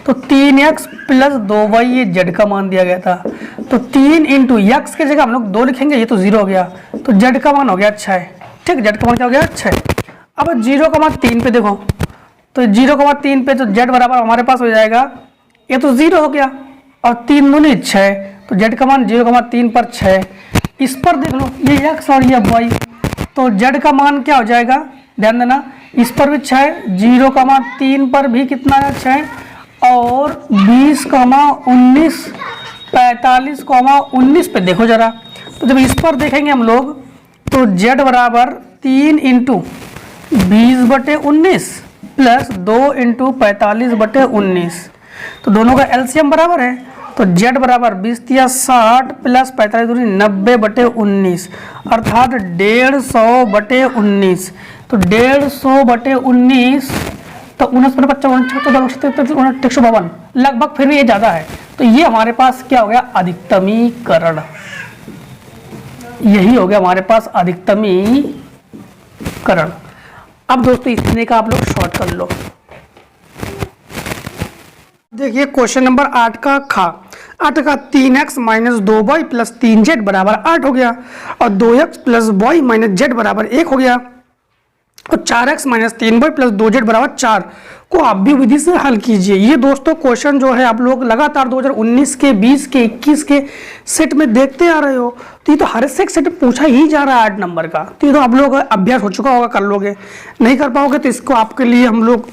तो 3x प्लस 2y ये z का मान दिया गया था, तो 3 इंटू x की जगह हम लोग 2 लिखेंगे, ये तो 0 हो गया, तो z का मान हो गया 6। ठीक, z का मान क्या हो गया? 6। अब 0,3 पे देखो, तो 0,3 पे तो z बराबर हमारे पास हो जाएगा, ये तो 0 हो गया, और 3 दूनी 6, तो z का मान 0,3 पर 6। इस पर देख लो, ये x और ये y, तो z का मान क्या हो जाएगा? ध्यान देना, इस पर भी 6, 0,3 पर भी कितना है? 6, और 20,19, 45,19 पे देखो जरा। तो जब इस पर देखेंगे हम लोग, तो z बराबर 3 इंटू 20/19 प्लस 2 इंटू 45/19, तो दोनों का एलसीएम बराबर है, तो z बराबर 20×60 प्लस 45 90/19, अर्थात 150/19। तो 150/19, तो 19×55 लगभग, फिर भी ये ज़्यादा है, तो ये हमारे पास क्या हो गया? अधिकतमीकरण। यही हो गया हमारे पास अधिकतमीकरण। अब दोस्तों इतने का आप लोग शॉर्ट कर लो। देखिए क्वेश्चन नंबर 8 का खा, 8 का 3x minus 2y plus 3z बराबर 8 हो गया, और 2x plus y minus z बराबर 1 हो गया, और 4x minus 3y plus 2z बराबर 4 को आप भी विधि से हल कीजिए। ये दोस्तों क्वेश्चन जो है आप लोग लगातार 2019 के, 20 के, 21 के सेट में देखते आ रहे हो, तो ये तो हर एक सेट पूछा ही जा रहा है 8 नंबर का, तो ये तो आप लोग अभ्यास हो चुका होगा, कर लोगे। नहीं कर पाओगे तो इसको आपके लिए हम लोग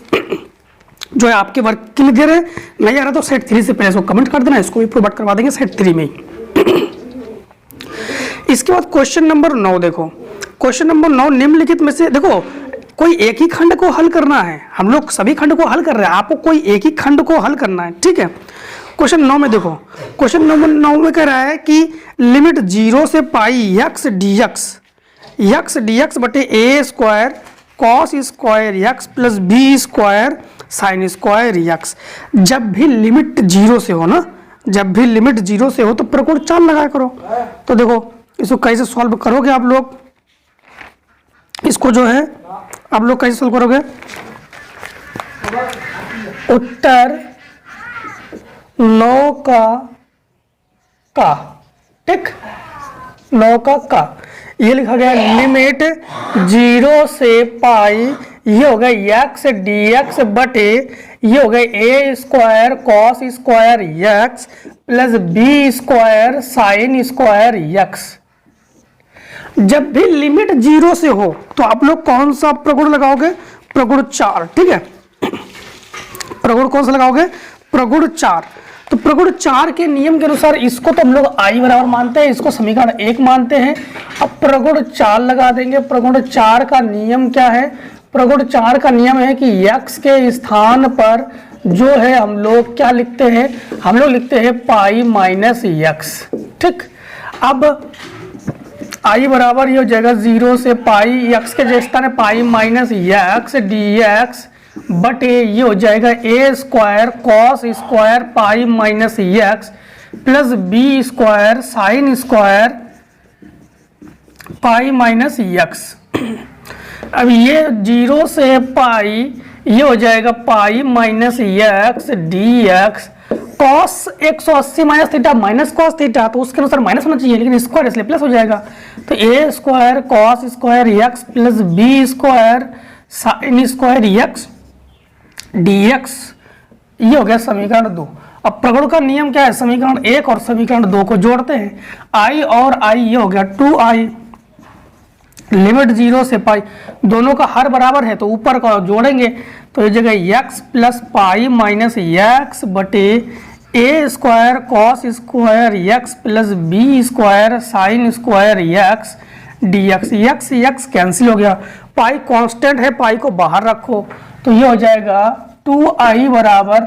जो है आपके वर्क के लिए दे रहे हैं। नहीं आ रहा तो सेट 3 से पहले इसको कमेंट कर देना, इसको भी प्रोवाइड करवा देंगे सेट 3 में ही। इसके बाद क्वेश्चन नंबर 9 देखो। क्वेश्चन नंबर 9 निम्नलिखित में से देखो, कोई एक ही खंड को हल करना है, हम लोग सभी खंड को हल कर रहे हैं, आपको कोई एक ही खंड को हल करना है, ठीक है। क्वेश्चन 9 में देखो, क्वेश्चन नंबर 9 में कह रहा है कि लिमिट 0 से पाई x dx बटे a square cos square x plus b square sine square x। जब भी लिमिट 0 से हो ना, जब भी लिमिट 0 से हो तो प्रकोण 4 लगाया करो। तो देखो इसको कैसे सॉल्व करोगे आप लोग, इसको जो है आप लोग कैसे सॉल्व करोगे। उत्तर 9 का ठीक, 9 का ये लिखा गया लिमिट 0 से पाई, ये हो गया x dx बटे ये हो गया a square cos square x plus b square sine square x। जब भी लिमिट 0 से हो तो आप लोग कौन सा प्रगुण लगाओगे, प्रगुण 4, ठीक है। प्रगुण कौन सा लगाओगे, प्रगुण 4। तो प्रगुण 4 के नियम के अनुसार इसको तो हम लोग i बराबर मानते हैं, इसको समीकरण 1 मानते हैं। अब प्रगुण 4 लगा देंगे। प्रगुण 4 का नियम क्या है, प्रगुण 4 का नियम है कि x के स्थान पर जो है हम लोग क्या लिखते हैं, हम लोग लिखते हैं पाई माइनस x, ठीक। अब i बराबर ये हो जाएगा 0 से पाई, x के स्थान है पाई माइनस x dx बटे ये हो जाएगा a square cos square pi minus x plus b square sine square pi minus x। अब ये 0 से पाई ये हो जाएगा pi minus x dx cos 180 minus theta minus cos theta, तो उसके अनुसार माइनस होना चाहिए लेकिन स्क्वायर इसलिए प्लस हो जाएगा। तो a square cos square x plus b square sine square x dx, ये हो गया समीकरण 2। अब प्रगुण का नियम क्या है, समीकरण 1 और समीकरण 2 को जोड़ते हैं, i और i ये हो गया 2i, लिमिट 0 से पाई, दोनों का हर बराबर है तो ऊपर का जोड़ेंगे तो ये जगह x plus pi minus x बटे a square cos square x plus b square sine square x dx। x cancel हो गया, पाई कांस्टेंट है, पाई को बाहर रखो तो ये हो जाएगा 2i बराबर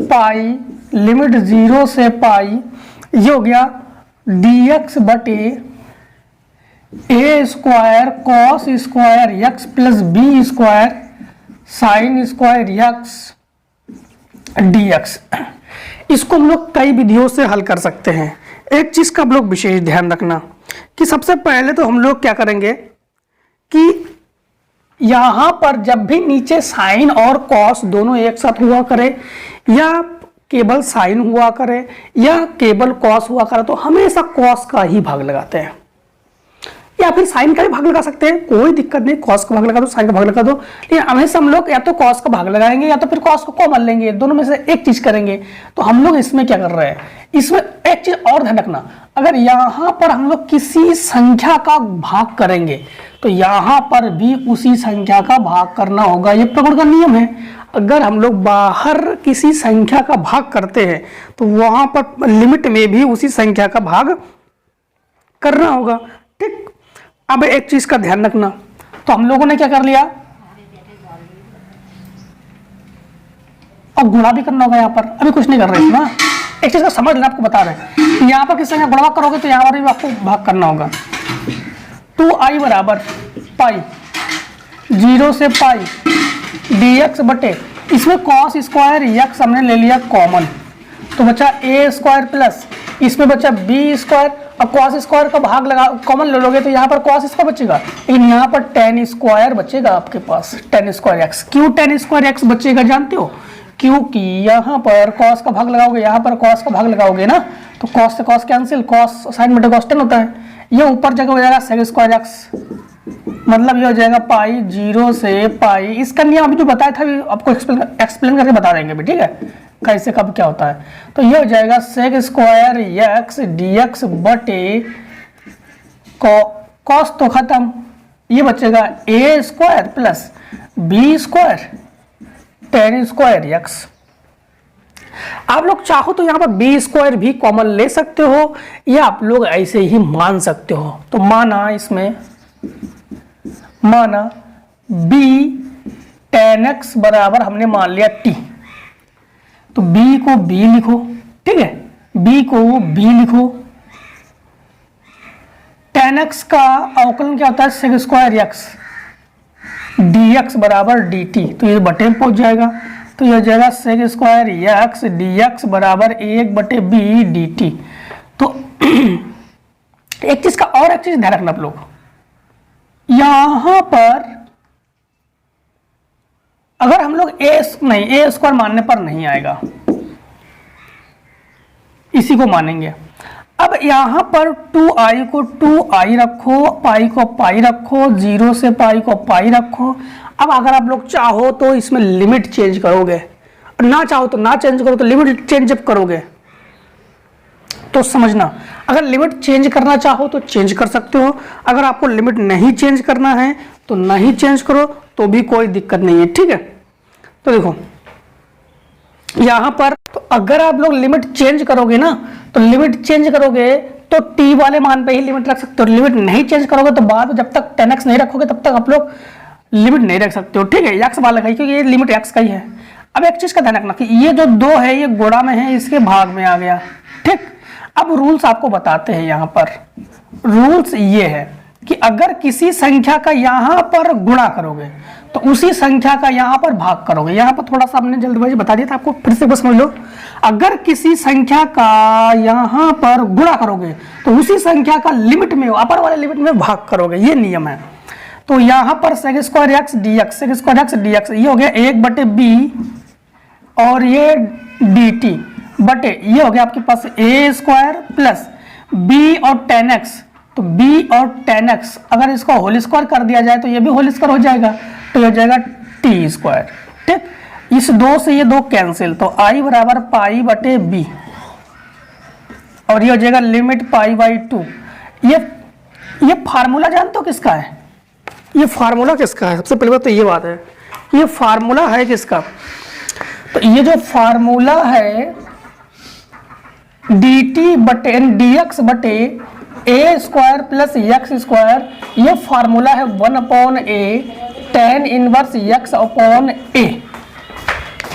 पाई लिमिट 0 से पाई, ये हो गया dx बटे a square cos square x plus b square sine square x dx। इसको हम लोग कई विधियों से हल कर सकते हैं। एक चीज का आप लोग विशेष ध्यान रखना कि सबसे पहले तो हम लोग क्या करेंगे कि यहां पर जब भी नीचे साइन और कॉस दोनों एक साथ हुआ करे या केवल साइन हुआ करे या केवल कॉस हुआ करे तो हमेशा कॉस का ही भाग लगाते हैं, या फिर साइन का भी भाग लगा सकते हैं, कोई दिक्कत नहीं, कॉस का भाग लगा दो साइन का भाग लगा दो। लेकिन हमेशा हम लोग या तो कॉस का भाग लगाएंगे या तो फिर कॉस को कॉमन लेंगे, दोनों में से एक चीज करेंगे। तो हम लोग इसमें क्या कर रहे हैं, इसमें एक चीज और ध्यान रखना, अगर यहां पर हम लोग किसी संख्या का भाग करेंगे तो यहां पर भी उसी संख्या का भाग करना होगा, ये प्रगुण का नियम है। अगर हम लोग बाहर किसी संख्या का भाग करते हैं तो वहां पर लिमिट में भी उसी संख्या का भाग करना होगा, ठीक। अब एक चीज का ध्यान रखना, तो हम लोगों ने क्या कर लिया, अब गुणा भी करना होगा यहाँ पर, अभी कुछ नहीं कर रहे ना, एक चीज का समझ लेना, आपको बता रहे हैं यहाँ पर किस संख्या गुणा करोगे तो यहाँ पर भी आपको भाग करना होगा। 2i बराबर पाई 0 से पाई dx बटे, इसमें कॉस स्क्वायर x हमने ले लिया कॉमन तो बचा a स्क्वायर प्लस इसमें बचा b स्क्वायर। अब कॉस स्क्वायर का भाग लगा कॉमन ले लोगे तो यहाँ पर कॉस स्क्वायर बचेगा, लेकिन यहाँ पर tan स्क्वायर बचेगा आपके पास, tan स्क्वायर x। क्यों tan स्क्वायर x बचेगा जानते हो, क्योंकि यहाँ पर कॉस का भाग लगाओगे, यहाँ पर कॉस का भाग लगाओगे ना तो कॉस से कॉस कैंसिल, कॉस साइन बटे कॉस tan होता है, ये ऊपर जगह हो जाएगा sec स्क्वायर x, मतलब ये हो जाएगा पाई 0 से पाई। इसका नियम अभी जो बताया था अभी आपको एक्सप्लेन करके बता देंगे भी, ठीक है, कैसे कब क्या होता है। तो ये हो जाएगा sec स्क्वायर x dx बटे कॉस तो खत्म, ये बचेगा a square plus b square tan square x। आप लोग चाहो तो यहाँ पर बी स्क्वायर भी कॉमन ले सकते हो या आप लोग ऐसे ही मान सकते हो। तो माना इसमें माना b tan x बराबर हमने मान लिया t, तो b को b लिखो, ठीक है, b को b लिखो। tan x का अवकलन क्या होता है सेक स्क्वायर x, dx बराबर dt, तो ये बटे में पहुंच जाएगा, तो यह हो जाएगा सेक स्क्वायर x dx बराबर 1/b dt। तो एक चीज का और एक चीज ध्यान रखना आप लोग, यहां पर अगर हम लोग ए स्क्वायर मानने पर नहीं आएगा, इसी को मानेंगे। अब यहां पर 2i को 2i रखो, पाई को पाई रखो, 0 से पाई को पाई रखो। अब अगर आप लोग चाहो तो इसमें लिमिट चेंज करोगे, ना चाहो तो ना चेंज करो। तो लिमिट चेंज जब करोगे तो समझना, अगर लिमिट चेंज करना चाहो तो चेंज कर सकते हो, अगर आपको लिमिट नहीं चेंज करना है तो नहीं चेंज करो, तो भी कोई दिक्कत नहीं है, ठीक है। तो देखो यहां पर तो अगर आप लोग लिमिट चेंज करोगे ना, तो लिमिट चेंज करोगे तो t वाले मान पे ही लिमिट रख सकते हो। लिमिट नहीं चेंज करोगे तो बाद में जब तक 10x नहीं रखोगे तब तक आप लोग लिमिट नहीं रख सकते हो, ठीक है। x वाला का ही, क्योंकि ये लिमिट x का ही है। अब एक चीज का ध्यान रखना कि ये जो 2 है ये गुणा में है, इसके भाग में आ गया, ठीक। अब रूल्स आपको बताते हैं, यहाँ पर रूल्स ये है कि अगर किसी संख्या का यहाँ पर गुणा करोगे तो उसी संख्या का यहाँ पर भाग करोगे। यहाँ पर थोड़ा सा हमने जल्दबाजी बता दिया था आपको, फिर से बस समझ लो। अगर किसी संख्या का यहाँ पर गुणा करोगे तो उसी संख्या का लिमिट में, अपर वाले लिमिट में भाग करोगे, ये नियम है। तो यहाँ पर सेक स्क्वायर एक्स dx, ये हो गया 1/b और ये dt बटे ये हो गया आपके पास a स्क्वायर प्लस b और tan x। तो b और tan x अगर इसको होल स्क्वायर कर दिया जाए तो ये भी होल स्क्वायर हो जाएगा, तो ये हो जाएगा t स्क्वायर, ठीक। इस 2 से ये 2 कैंसिल, तो i बराबर पाई बटे b और ये हो जाएगा लिमिट π/2। ये फार्मूला जानते हो किसका है? ये फार्मूला किसका है? सबसे पहले बात तो ये बात है, ये फार्मूला है किसका? तो ये जो फार्मूला है dt बटे dx बटे a square plus x square, ये फार्मूला है 1/a tan inverse x upon a।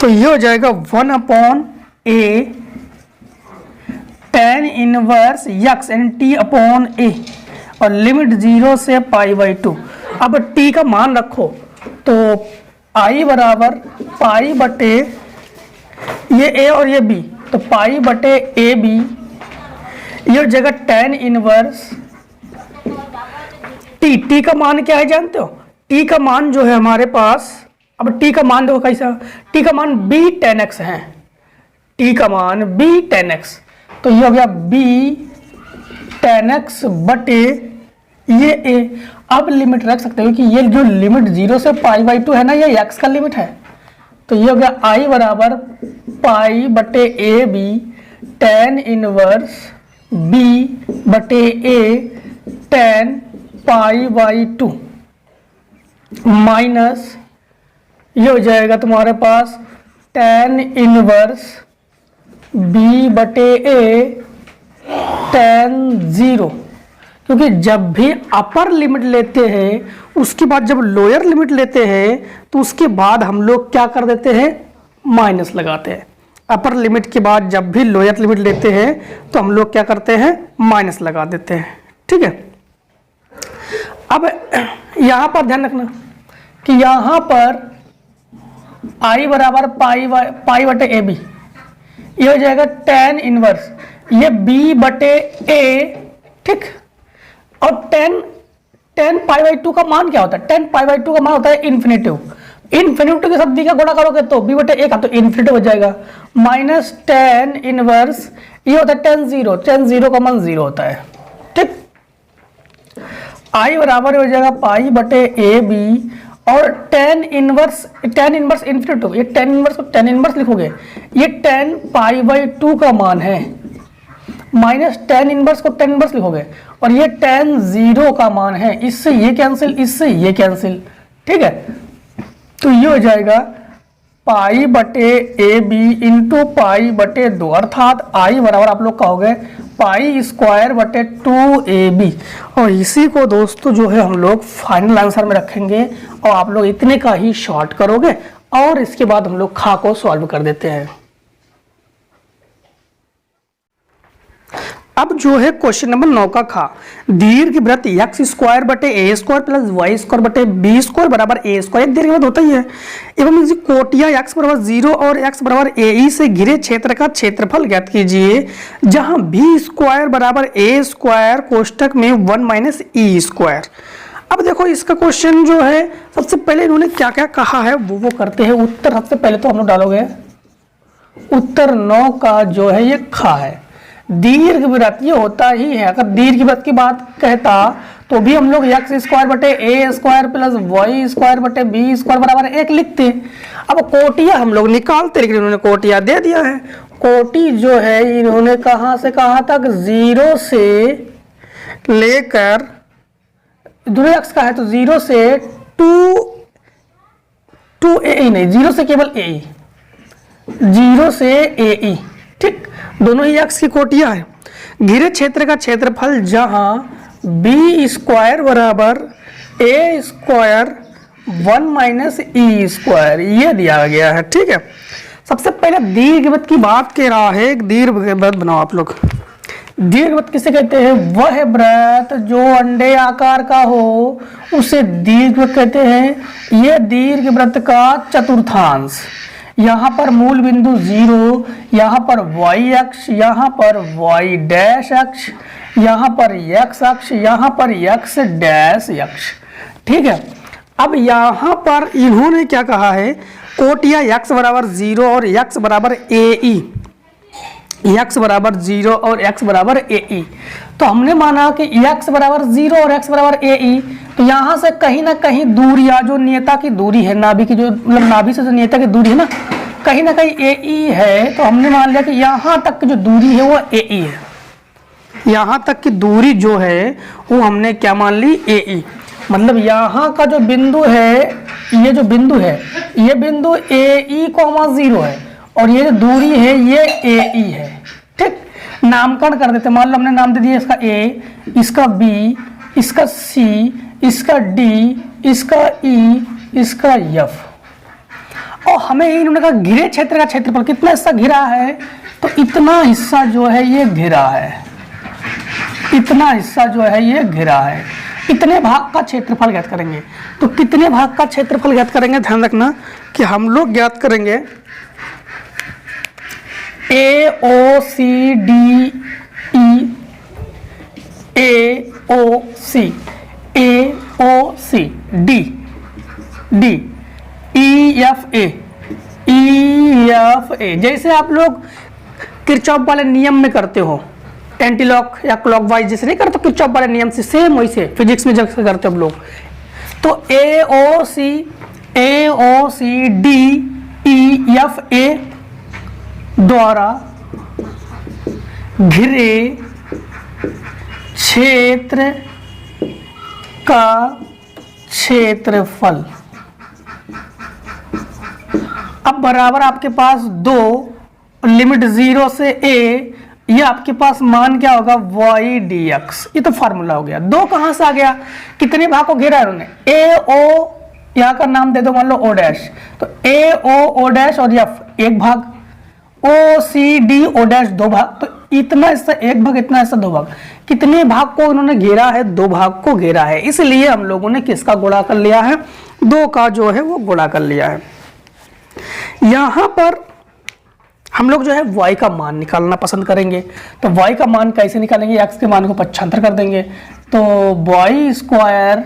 तो ये हो जाएगा 1/a tan inverse x and t upon a और लिमिट 0 से π/2। अब t का मान रखो, तो i बराबर पाई बटे ये a और ये b, तो पाई बटे ए बी, ये जगह tan इनवर्स t का मान क्या है जानते हो? t का मान जो है हमारे पास, अब t का मान देखो कैसा, t का मान b tan x है, t का मान b tan x, तो ये हो गया b tan x बटे ये a। अब लिमिट रख सकते हो कि ये जो लिमिट 0 से π/2 है ना, ये x का लिमिट है, तो ये हो गया i बराबर पाई बटे a b tan inverse b बटे a tan π/2 माइनस ये हो जाएगा तुम्हारे पास tan इनवर्स b बटे a tan 0, क्योंकि जब भी अपर लिमिट लेते हैं उसके बाद जब लोअर लिमिट लेते हैं तो उसके बाद हम लोग क्या कर देते हैं, माइनस लगाते हैं। अपर लिमिट के बाद जब भी लोअर लिमिट लेते हैं तो हम लोग क्या करते हैं, माइनस लगा देते हैं, ठीक है। अब यहाँ पर ध्यान रखना कि यहाँ पर i बराबर पाई बटे ए बी, ये हो जाएगा tan इनवर्स ये b बटे a, ठीक। और tan π/2 का मान क्या होता है? tan π/2 का मान होता है इन्फिनेटिव के साथ b का गुणा करोगे तो b बटे a का तो इन्फिनेटिव हो जाएगा, माइनस tan इनवर्स ये होता है tan 0 का मान 0 होता है, ठीक। i बराबर हो जाएगा पाई बटे ए बी और tan इनवर्स इन्फिनेटिव, ये tan इनवर्स को tan इनवर्स लिखोगे, ये tan π/2 का मान है, माइनस tan इनवर्स को tan इनवर्स लिखोगे और ये tan 0 का मान है, इससे ये कैंसिल, इससे ये कैंसिल, ठीक है। तो ये हो जाएगा पाई बटे ए बी इंटू पाई बटे 2, अर्थात आई बराबर आप लोग कहोगे पाई स्क्वायर बटे 2ab। और इसी को दोस्तों जो है हम लोग फाइनल आंसर में रखेंगे और आप लोग इतने का ही शॉर्ट करोगे और इसके बाद हम लोग खा को सॉल्व कर देते हैं। अब जो है क्वेश्चन नंबर 9 का खा, दीर्घवृत्त एक्स स्क्वायर बटे A square plus Y square बटे बी स्क्वायर बराबर ए स्क्वायर, एक दीर्घवृत्त होता ही है, एवं इसी कोटिया एक्स बराबर 0 और एक्स बराबर ए से घिरे क्षेत्र का क्षेत्रफल ज्ञात कीजिए, जहां बी स्क्वायर बराबर ए स्क्वायर कोष्टक में 1 माइनस ई स्क्वायर। अब देखो इसका क्वेश्चन जो है सबसे पहले इन्होंने क्या क्या कहा है वो करते हैं। उत्तर सबसे पहले तो हम लोग डालोगे उत्तर 9 का जो है ये खा है। दीर्घवृत्त ये होता ही है, अगर दीर्घवृत्त की बात कहता तो भी हम लोग एक्स स्क्वायर बटे A square plus Y square बटे बी स्क्वायर बराबर 1 लिखते। अब कोटिया हम लोग निकालते, लेकिन इन्होंने कोटिया दे दिया है। कोटि जो है इन्होंने कहां से कहां तक, 0 से लेकर दोनों एक्स का है तो 0 से 2 ए नहीं, 0 से केवल ए, 0 से ए, ठीक, दोनों ही एक्स की कोटियां है। घिरे क्षेत्र का क्षेत्रफल जहां बी स्क्वायर बराबर ए स्क्वायर 1 माइनस ई स्क्वायर ये दिया गया है, ठीक है। सबसे पहले दीर्घवृत्त की बात कह रहा है, एक दीर्घवृत्त बनाओ आप लोग। दीर्घवृत्त किसे कहते हैं, वह वृत्त जो अंडे आकार का हो उसे दीर्घवृत्त कहते हैं। यह दीर्घवृत्त का चतुर्थांश, यहाँ पर मूल बिंदु 0, यहाँ पर y अक्ष, यहाँ पर y डैश अक्ष, यहाँ पर x अक्ष, यहाँ पर x डैश अक्ष, ठीक है। अब यहाँ पर इन्होंने क्या कहा है, कोटिया x बराबर 0 और x बराबर ए, x बराबर 0 और x बराबर ए। तो हमने माना कि x बराबर 0 और x बराबर ए, तो यहाँ से कहीं ना कहीं दूरी या जो नियता की दूरी है, नाभि की जो मतलब नाभि से जो नियता की दूरी है ना कहीं ए है, तो हमने मान लिया कि यहाँ तक की जो दूरी है वो ए है। यहाँ तक की दूरी जो है वो हमने क्या मान ली, ए। मतलब यहाँ का जो बिंदु है, ये जो बिंदु है ये बिंदु ए कॉमा 0 है और ये जो दूरी है ये ए है, ठीक। नामकरण कर देते, मान लो हमने नाम दे दिया इसका ए, इसका बी, इसका सी, इसका डी, इसका ई, इसका एफ। और हमें इन्होंने कहा घिरे क्षेत्र का क्षेत्रफल कितना हिस्सा घिरा है, तो इतना हिस्सा जो है ये घिरा है, इतना हिस्सा जो है ये घिरा है। कितने भाग का क्षेत्रफल ज्ञात करेंगे, तो कितने भाग का क्षेत्रफल ज्ञात करेंगे, ध्यान रखना कि हम लोग ज्ञात करेंगे A O C D E, A O C, A O C D, D E F A, E F A. जैसे आप लोग किरचॉफ वाले नियम में करते हो, एंटी लॉक या क्लॉकवाइज जैसे नहीं करते किरचॉफ वाले नियम से, सेम वैसे फिजिक्स में जैसे करते हो आप लोग। तो ए O C D E F ए द्वारा घिरे क्षेत्र का क्षेत्रफल। अब बराबर आपके पास 2, लिमिट 0 से a, ये आपके पास मान क्या होगा y dx। ये तो फार्मूला हो गया। 2 कहां से आ गया, कितने भाग को घेरा है उन्होंने, ए ओ, यहाँ का नाम दे दो मान लो o डैश, तो ए ओ डैश और f 1 भाग, ओ सी डी ओ डैश 2 भाग, तो इतना हिस्सा 1 भाग, इतना हिस्सा 2 भाग। कितने भाग को उन्होंने घेरा है, 2 भाग को घेरा है, इसलिए हम लोगों ने किसका गुणा कर लिया है, 2 का जो है वो गुणा कर लिया है। यहाँ पर हम लोग जो है y का मान निकालना पसंद करेंगे, तो y का मान कैसे निकालेंगे, x के मान को पक्षांतर कर देंगे, तो y स्क्वायर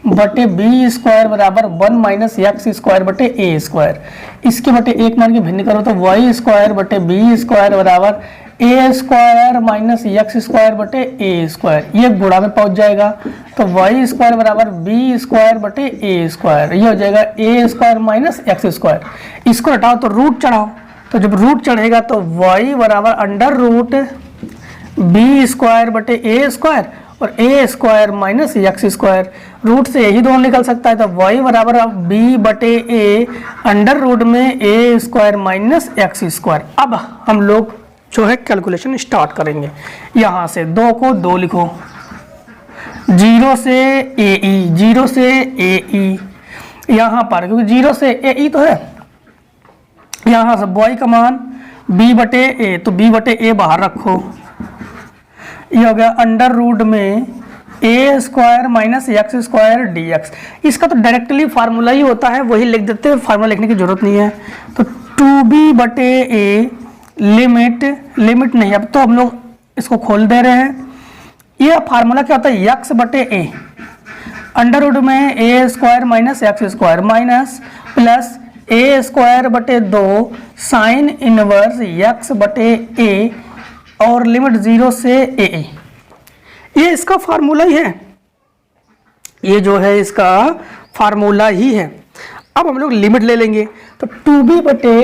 बटे बी स्क्वायर बराबर 1 माइनस एक्स स्क्वायर बटे ए स्क्वायर। इसके बटे 1 मान के भिन्न करो तो y स्क्वायर बटे बी स्क्वायर बराबर ए स्क्वायर माइनस एक्स स्क्वायर बटे ए स्क्वायर, ये गुणा में पहुंच जाएगा। तो y स्क्वायर बराबर बी स्क्वायर बटे ए स्क्वायर, ये हो जाएगा ए स्क्वायर माइनस एक्स स्क्वायर। इसको हटाओ तो रूट चढ़ाओ, तो जब रूट चढ़ेगा तो y बराबर अंडर रूट बी स्क्वायर बटे ए स्क्वायर और A square minus X square, root से यही दोनों निकल सकता है, तो वाई बराबर अब बी बटे ए अंडर रूट में A square minus X square. अब हम लोग जो है कैलकुलेशन स्टार्ट करेंगे। यहाँ से 2 को 2 लिखो, 0 से ए ई, 0 से ए ई, यहाँ पर क्योंकि 0 से ए ई तो है, यहाँ से वाई का मान b बटे ए, तो b बटे ए बाहर रखो, ये हो गया अंडर रूट में A square minus X square D X. इसका तो डायरेक्टली फार्मूला ही होता है, वही लिख देते हैं, फार्मूला लिखने की जरूरत नहीं है। तो 2b बटे ए लिमिट नहीं, अब तो हम लोग इसको खोल दे रहे हैं। ये फार्मूला क्या होता है, एक्स बटे ए अंडर रूट में A square minus X square minus plus A square बटे 2 साइन इनवर्स एक्स बटे ए और लिमिट 0 से ए। ये इसका फार्मूला ही है, ये जो है इसका फार्मूला ही है। अब हम लोग लिमिट ले लेंगे, तो 2b बटे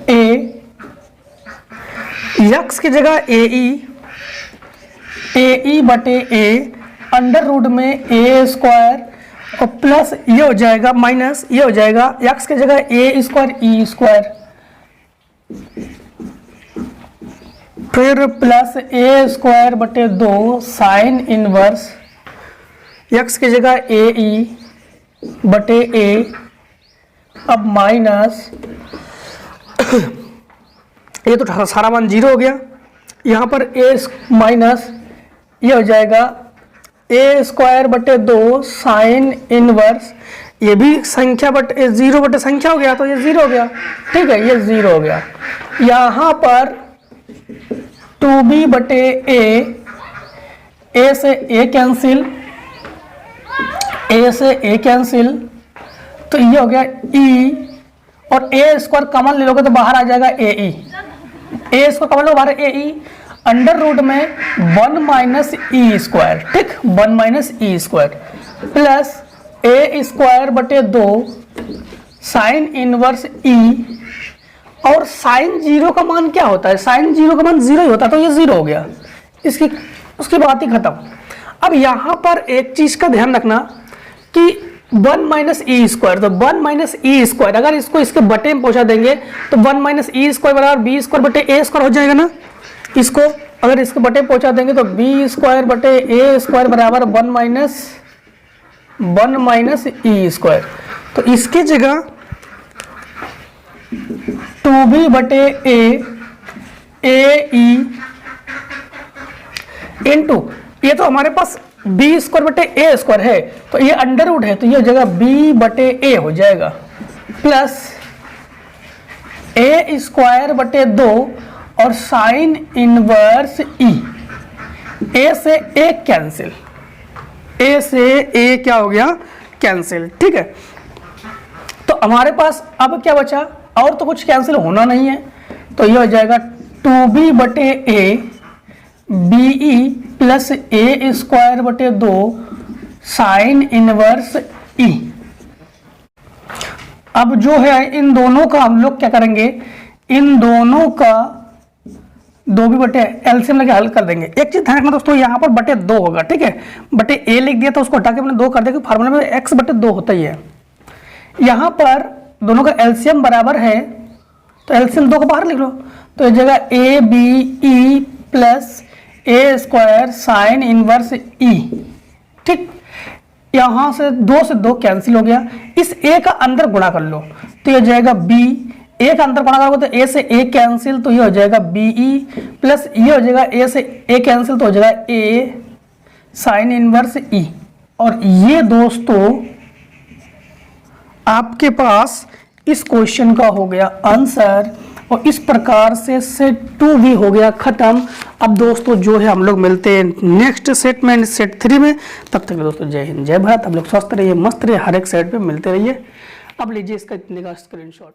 ए, एक्स की जगह ए ई बटे ए अंडर रूट में ए स्क्वायर और प्लस ये हो जाएगा माइनस ये हो जाएगा एक्स की जगह ए स्क्वायर ई स्क्वायर, फिर प्लस ए स्क्वायर बटे 2 साइन इनवर्स एक्स की जगह ए ई बटे ए, अब माइनस ये तो सारा मान 0 हो गया, यहाँ पर ए माइनस ये हो जाएगा ए स्क्वायर बटे 2 साइन इनवर्स, ये भी संख्या बट 0 बटे संख्या हो गया, तो ये 0 हो गया, ठीक है, ये 0 हो गया। यहाँ पर 2b बटे ए से ए कैंसिल, ए से ए कैंसिल, तो ये हो गया ई, और ए स्क्वायर कॉमन ले लोगे तो बाहर आ जाएगा ए ई, ए स्क्वायर कॉमन लो बाहर ए ई अंडर रूट में 1 माइनस ई स्क्वायर, ठीक, 1 माइनस ई स्क्वायर प्लस ए स्क्वायर बटे 2 साइन इनवर्स ई, और साइन 0 का मान क्या होता है, साइन 0 का मान 0 ही होता है, तो ये 0 हो गया, इसकी उसकी बात ही खत्म। अब यहाँ पर एक चीज का ध्यान रखना कि 1 माइनस ई स्क्वायर, तो 1 माइनस ई स्क्वायर अगर इसको इसके बटे में पहुंचा देंगे तो 1 माइनस ई स्क्वायर बराबर बी स्क्वायर बटे ए स्क्वायर हो जाएगा ना। इसको अगर इसके बटे पहुंचा देंगे तो बी स्क्वायर बटे ए स्क्वायर बराबर 1 माइनस ई स्क्वायर, तो इसकी जगह 2b बटे ए ई इंटू, ये तो हमारे पास बी स्क्वायर बटे ए स्क्वायर है, तो ये अंडर रूट है, तो ये हो जाएगा बी बटे ए हो जाएगा प्लस ए स्क्वायर बटे 2 और साइन इनवर्स ई, ए से ए कैंसिल, ए से ए क्या हो गया कैंसिल, ठीक है। तो हमारे पास अब क्या बचा, और तो कुछ कैंसिल होना नहीं है, तो ये हो जाएगा 2b बटे a b e plus A square बटे 2 साइन इनवर्स ई। अब जो है इन दोनों का हम लोग क्या करेंगे, इन दोनों का 2b बटे एलसीएम लेके हल कर देंगे। एक चीज ध्यान रखना दोस्तों, यहाँ पर बटे 2 होगा, ठीक है, बटे ए लिख दिया तो उसको हटा के अपने 2 कर देंगे, फार्मूला में x बटे 2 होता ही है। यहाँ पर दोनों का एलसीएम बराबर है, तो एलसीएम 2 को बाहर लिख लो, तो इस जगह a b e plus A square sine inverse e, ठीक, यहाँ से 2 से 2 कैंसिल हो गया, इस ए का अंदर गुणा कर लो, तो ये जाएगा बी, ए का अंदर गुणा करोगे तो ए से ए कैंसिल, तो ये हो जाएगा बी ई प्लस ये हो जाएगा ए से ए कैंसिल, तो हो जाएगा ए साइन इनवर्स ई। और ये दोस्तों आपके पास इस क्वेश्चन का हो गया आंसर, और इस प्रकार से सेट 2 भी हो गया खत्म। अब दोस्तों जो है हम लोग मिलते हैं नेक्स्ट सेट में, सेट 3 में। तब तक दोस्तों जय हिंद जय भारत, आप लोग स्वस्थ रहिए, मस्त रहिए, हर एक सेट पे मिलते रहिए। अब लीजिए इसका इतने का स्क्रीनशॉट।